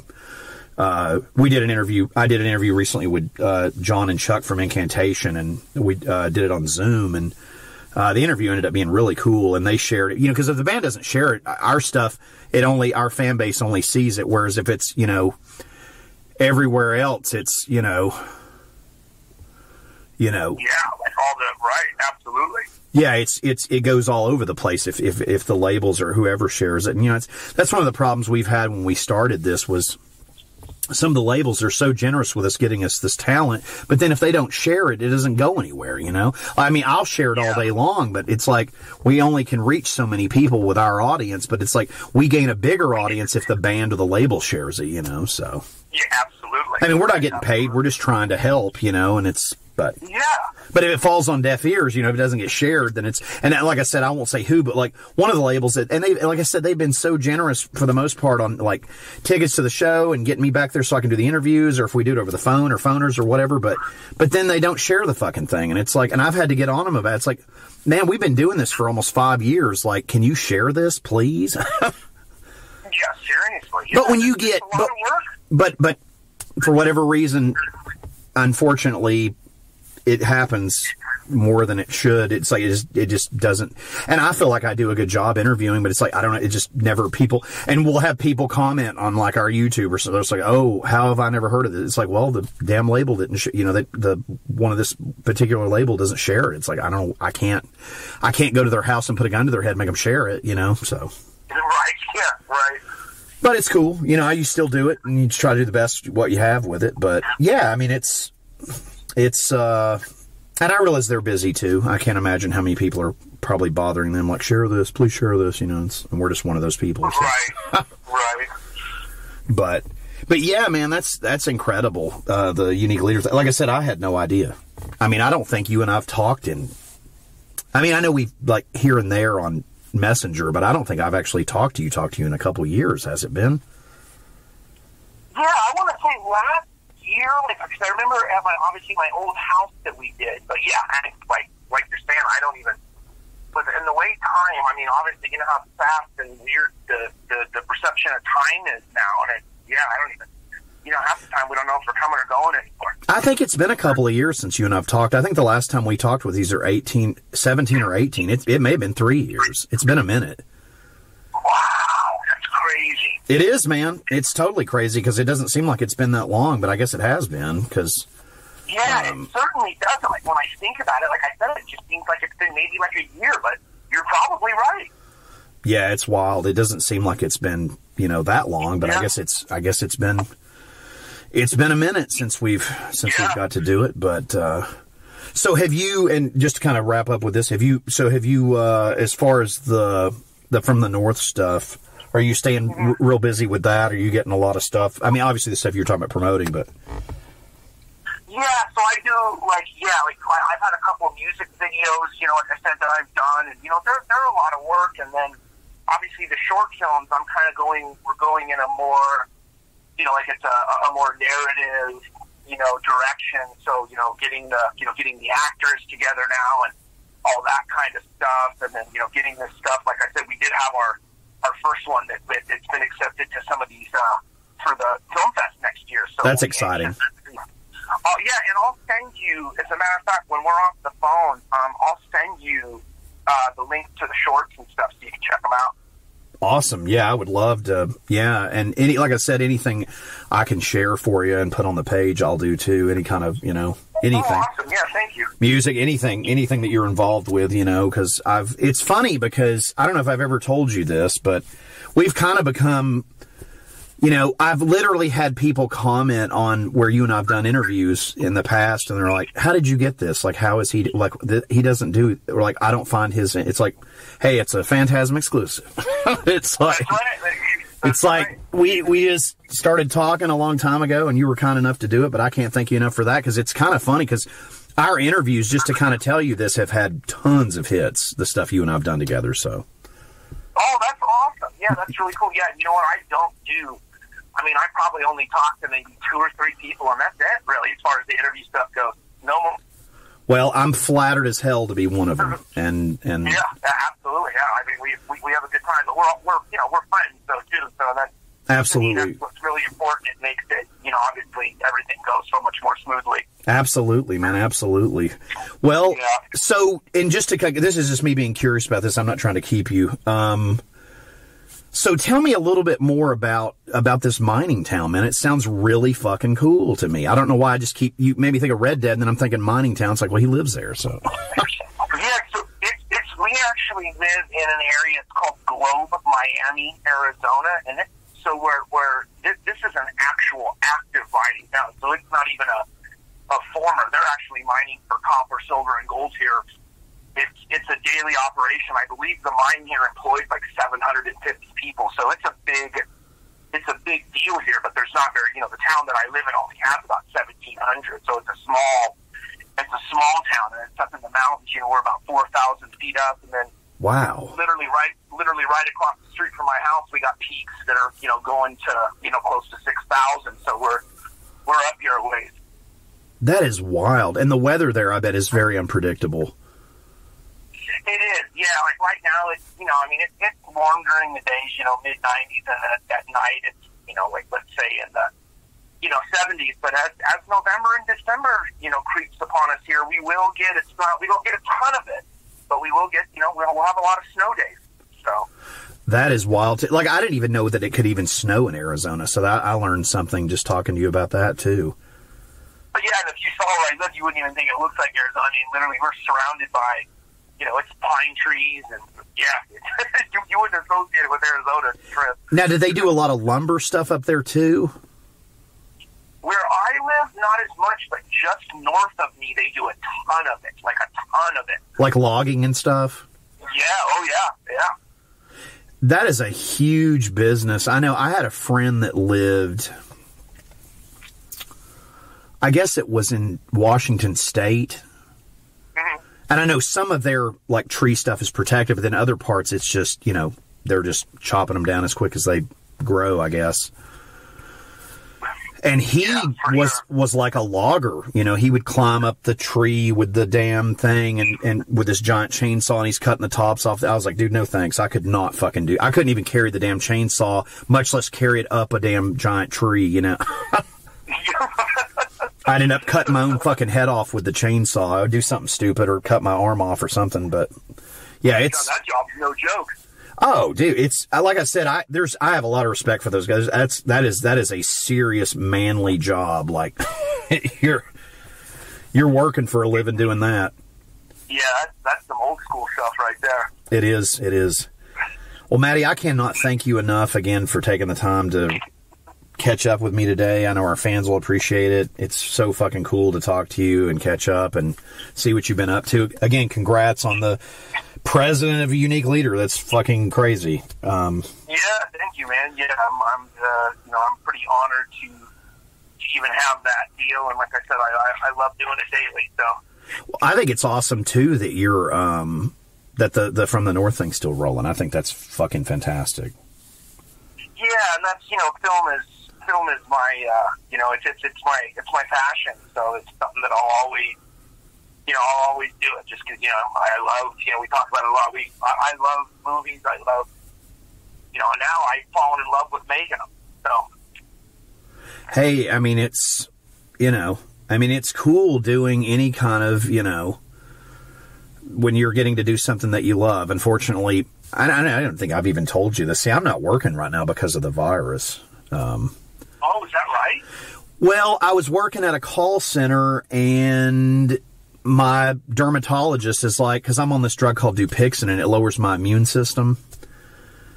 did an interview. I did an interview recently with John and Chuck from Incantation, and we did it on Zoom, and the interview ended up being really cool, and they shared it, because if the band doesn't share it, our stuff, our fan base only sees it, whereas if it's, everywhere else, it's, Yeah, like all right, absolutely. Yeah, it goes all over the place if the labels or whoever shares it. And that's one of the problems we've had when we started this was some of the labels are so generous with us getting us this talent, but then if they don't share it, it doesn't go anywhere, I mean, I'll share it all day long, but it's like we only can reach so many people with our audience, but it's like we gain a bigger audience if the band or the label shares it, so. Yeah, absolutely. I mean, we're not getting paid, we're just trying to help, and it's, but if it falls on deaf ears, if it doesn't get shared, then and like I said, I won't say who, but like one of the labels and they, like I said, they've been so generous for the most part on like tickets to the show and getting me back there so I can do the interviews, or if we do it over the phone or phoners or whatever, but then they don't share the fucking thing. And it's like, and I've had to get on them about it. It's like, man, we've been doing this for almost 5 years. Like, can you share this, please? Yeah, seriously. But when you get, but for whatever reason, unfortunately, it happens more than it should. It's like, it just doesn't. And I feel like I do a good job interviewing, but it's like, I don't know. It just never people, and we'll have people comment on like our YouTube or so. It's like, oh, how have I never heard of it? It's like, well, the damn label didn't, the one of this particular label doesn't share it. It's like, I don't know. I can't go to their house and put a gun to their head and make them share it, so. Right. Yeah. Right. But it's cool. You still do it and you just try to do the best what you have with it. But yeah, I mean, it's, and I realize they're busy too. I can't imagine how many people are probably bothering them, like, share this, please share this, and we're just one of those people. So. Right. Right. But yeah, man, that's incredible. The Unique Leader, like I said, I had no idea. I mean, I don't think you and I've talked I know we've like here and there on Messenger, but I don't think I've actually talked to you in a couple of years. Has it been? Yeah, I want to say last year, because I remember at my old house that we did. But yeah, like you're saying, I don't even. But in the way time, I mean, obviously, how fast and weird the perception of time is now, and I don't even. Half the time we don't know if we're coming or going anymore. I think it's been a couple of years since you and I've talked. I think the last time we talked was either 17 or 18. It may have been 3 years. It's been a minute. Wow, that's crazy. It is, man. It's totally crazy because it doesn't seem like it's been that long, but I guess it has been because. Yeah, it certainly doesn't. Like when I think about it, like I said, it just seems like it's been maybe like a year, but you're probably right. Yeah, it's wild. It doesn't seem like it's been, that long, but I guess it's been. It's been a minute since we've got to do it, but so have you? And just to kind of wrap up with this, have you? As far as the From the North stuff, are you staying real busy with that? Are you getting a lot of stuff? I mean, obviously the stuff you're talking about promoting, but yeah. So I do I've had a couple of music videos, like I said, that I've done, and they're a lot of work, and then obviously the short films, we're going in a more. Like it's a more narrative, direction. So, getting the actors together now and all that kind of stuff. And then, getting this stuff, like I said, we did have our first one it's been accepted to some of these, for the Film Fest next year. So that's exciting. Yeah. And I'll send you, as a matter of fact, when we're off the phone, I'll send you the link to the shorts and stuff so you can check them out. Awesome. Yeah, I would love to. Yeah, and like I said, anything I can share for you and put on the page, I'll do too. Any kind of, anything. Oh, awesome. Yeah, thank you. Music, anything that you're involved with, because it's funny because I don't know if I've ever told you this, but we've kind of become, I've literally had people comment on where you and I've done interviews in the past, and they're like, how did you get this? Like, how is he, like, he doesn't do, or like, I don't find his, it's like, hey, it's a Phantasm exclusive. It's like, it's like we just started talking a long time ago, and you were kind enough to do it, but I can't thank you enough for that, because it's kind of funny, because our interviews, just to kind of tell you this, have had tons of hits, the stuff you and I have done together, so. Oh, that's awesome. Yeah, that's really cool. Yeah, you know what, I probably only talked to maybe 2 or 3 people, and that's it, really, as far as the interview stuff goes. No more. Well, I'm flattered as hell to be one of them, and yeah, absolutely. Yeah, I mean, we have a good time, but we're friends, so that's absolutely. That's what's really important. It makes it, obviously everything goes so much more smoothly. Absolutely, man, absolutely. Well, yeah. So, and just to, this is just me being curious about this. I'm not trying to keep you. So tell me a little bit more about this mining town, man. It sounds really fucking cool to me. I don't know why I just you made me think of Red Dead, and then I'm thinking mining town. It's like, well, he lives there, so. Yeah, so we actually live in an area, it's called Globe, Miami, Arizona, and this is an actual active mining town, so it's not even a former. They're actually mining for copper, silver, and gold here. It's a daily operation. I believe the mine here employs like 750 people, so it's a big deal here. But there's not very, the town that I live in only has about 1,700, so it's a small town, and it's up in the mountains. We're about 4,000 feet up, and then wow, literally right across the street from my house, we got peaks that are going to close to 6,000. So we're up here a ways. That is wild, and the weather there, I bet, is very unpredictable. It is, yeah. Like right now, it's it's warm during the days, mid-90s, and then at night it's like let's say in the 70s. But as November and December creeps upon us here, we don't get a ton of it, but we will get we'll have a lot of snow days. So that is wild. Like I didn't even know that it could even snow in Arizona. So I learned something just talking to you about that too. But yeah, and if you saw where I live, you wouldn't even think it looks like Arizona. I mean, literally, we're surrounded by it's pine trees, and yeah, you wouldn't associate it with Arizona trip. Now, do they do a lot of lumber stuff up there too? Where I live, not as much, but just north of me, they do a ton of it, like a ton of it. Like logging and stuff? Yeah, oh yeah. That is a huge business. I know I had a friend that lived, I guess it was in Washington State. And I know some of their, like, tree stuff is protected, but then other parts, it's just, they're just chopping them down as quick as they grow, I guess. And he was like a logger, he would climb up the tree with the damn thing and with this giant chainsaw, and he's cutting the tops off. I was like, dude, no thanks. I could not fucking I couldn't even carry the damn chainsaw, much less carry it up a damn giant tree, I'd end up cutting my own fucking head off with the chainsaw. I would do something stupid or cut my arm off or something, but yeah, it's that job's no joke. Oh, dude, it's like I said. I have a lot of respect for those guys. That is a serious manly job. Like you're working for a living doing that. Yeah, that's some old school stuff right there. It is. It is. Well, Matti, I cannot thank you enough again for taking the time to catch up with me today. I know our fans will appreciate it. It's so fucking cool to talk to you and catch up and see what you've been up to. Again, congrats on the president of a Unique Leader. That's fucking crazy. Yeah, thank you, man. Yeah, I'm pretty honored to even have that deal. And like I said, I love doing it daily. So I think it's awesome too that you're that the From the North thing's still rolling. I think that's fucking fantastic. Yeah, and that's film is my it's my passion, so it's something that I'll always do it just because I love we talk about it a lot. I love movies. I love now I've fallen in love with making them. So hey, I mean it's it's cool doing any kind of when you're getting to do something that you love. Unfortunately, I don't think I've even told you this. See, I'm not working right now because of the virus. Oh, is that right? Well, I was working at a call center, and my dermatologist is like, because I'm on this drug called Dupixent, and it lowers my immune system.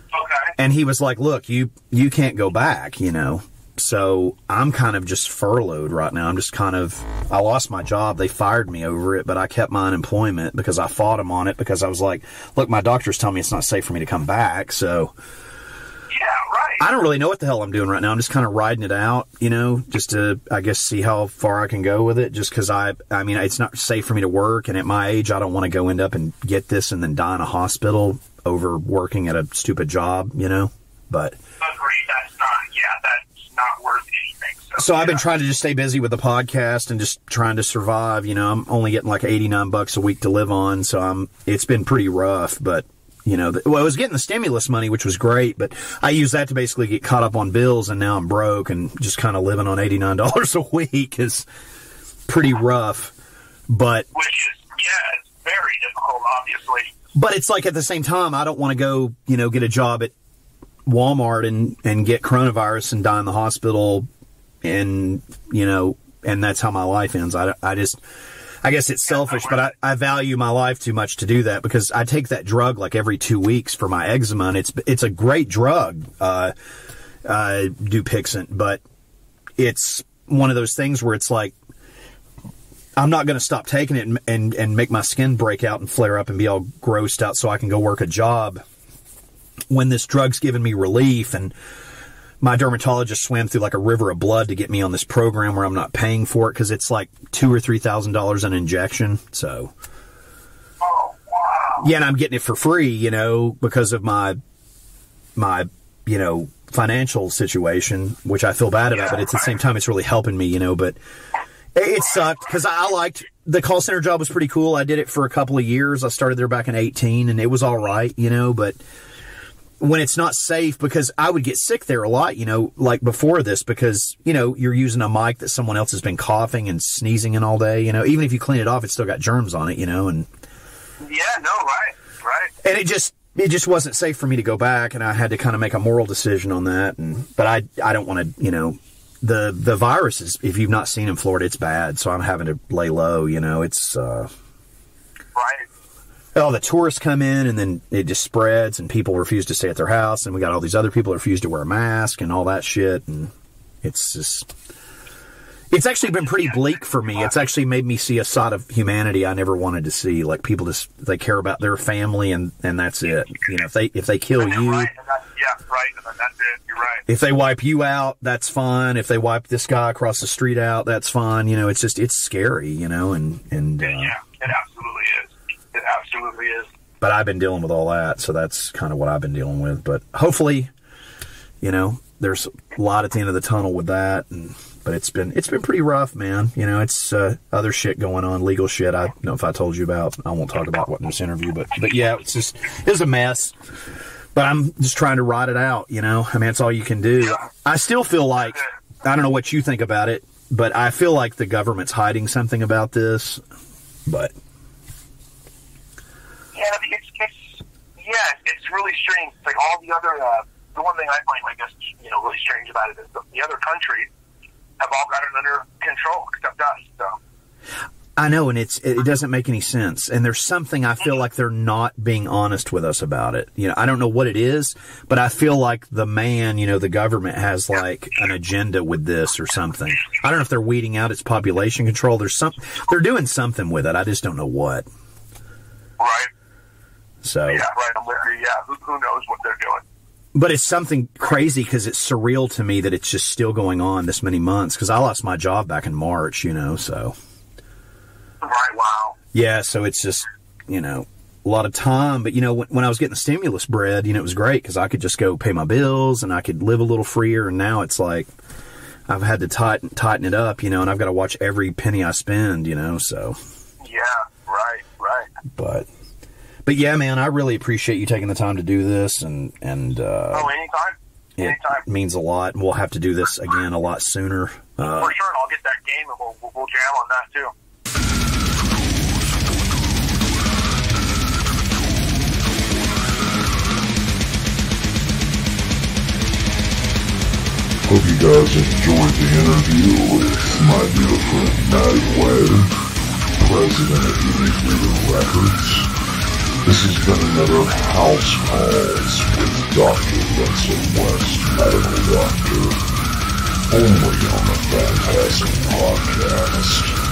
Okay. And he was like, look, you can't go back, you know. So I'm kind of just furloughed right now. I'm just I lost my job. They fired me over it, but I kept my unemployment because I fought them on it, because I was like, look, my doctors tell me it's not safe for me to come back. So yeah, right. I don't really know what the hell I'm doing right now. I'm just kind of riding it out, you know, just to, I guess, see how far I can go with it. Just because I mean, it's not safe for me to work. And at my age, I don't want to end up and get this and then die in a hospital over working at a stupid job, you know, but. Agreed. That's not worth anything. So I've been trying to just stay busy with the podcast and just trying to survive. You know, I'm only getting like $89 a week to live on. So it's been pretty rough, but you know, I was getting the stimulus money, which was great, but I used that to basically get caught up on bills, and now I'm broke, and just kind of living on $89 a week is pretty rough. But which is, it's very difficult, obviously. But it's like, at the same time, I don't want to go, you know, get a job at Walmart and get coronavirus and die in the hospital, and, you know, and that's how my life ends. I guess it's selfish, but I value my life too much to do that, because I take that drug like every 2 weeks for my eczema, and it's a great drug, Dupixent, but it's one of those things where it's like, I'm not going to stop taking it and make my skin break out and flare up and be all grossed out so I can go work a job when this drug's giving me relief. And my dermatologist swam through like a river of blood to get me on this program where I'm not paying for it, because it's like $2,000 or $3,000 an injection. So, oh wow, yeah, and I'm getting it for free, you know, because of my you know, financial situation, which I feel bad about. But at the same time, it's really helping me, you know. But it sucked, because I liked the call center job. Was pretty cool. I did it for a couple of years. I started there back in 2018, and it was all right, you know, but when it's not safe, because I would get sick there a lot, you know, like before this, because, you know, you're using a mic that someone else has been coughing and sneezing in all day, you know, even if you clean it off, it's still got germs on it, you know, and right. And it just wasn't safe for me to go back, and I had to kind of make a moral decision on that. But I don't want to, you know, the virus is, if you've not seen in Florida, it's bad. So I'm having to lay low, you know, it's, right. Oh, the tourists come in, and then it just spreads, and people refuse to stay at their house, and we got all these other people who refuse to wear a mask and all that shit, and it's actually been pretty bleak for me. It's actually made me see a side of humanity I never wanted to see. Like, people they care about their family, and that's it. You know, if they kill you, right, and that's it. You're right. If they wipe you out, that's fine. If they wipe this guy across the street out, that's fine. You know, it's scary, you know, and yeah, it absolutely is. It absolutely is. But I've been dealing with all that, so that's kind of what I've been dealing with. But hopefully, you know, there's a lot at the end of the tunnel with that. But it's been pretty rough, man. You know, it's other shit going on, legal shit. I don't know if I told you about. I won't talk about what in this interview, but yeah, it's a mess. But I'm just trying to ride it out. You know, I mean, it's all you can do. Yeah. I still feel like, I don't know what you think about it, but I feel like the government's hiding something about this. But it's really strange. It's like all the other, the one thing I find, I guess, you know, really strange about it is the other countries have all got it under control except us. So I know, and it doesn't make any sense. And there's something I feel like they're not being honest with us about it. You know, I don't know what it is, but I feel like the government has like an agenda with this or something. I don't know if they're weeding out its population control. They're doing something with it. I just don't know what. Right. So yeah, right. I'm with you. Yeah, who knows what they're doing? But it's something crazy, because it's surreal to me that it's just still going on this many months. Because I lost my job back in March, you know, so. Right. Wow. Yeah, so it's just, you know, a lot of time. But, you know, when I was getting the stimulus bread, you know, it was great, because I could just go pay my bills and I could live a little freer. And now it's like I've had to tighten it up, you know, and I've got to watch every penny I spend, you know, so. Yeah, right. But yeah, man, I really appreciate you taking the time to do this, and anytime. It means a lot, and we'll have to do this again a lot sooner. For sure, and I'll get that game, and we'll jam on that too. guys enjoyed the interview with my dear friend Matti Way, president of Unique Leader Records. This has been another House Calls with Dr. Vincent West, Medical Doctor, only on the FANTASM Podcast.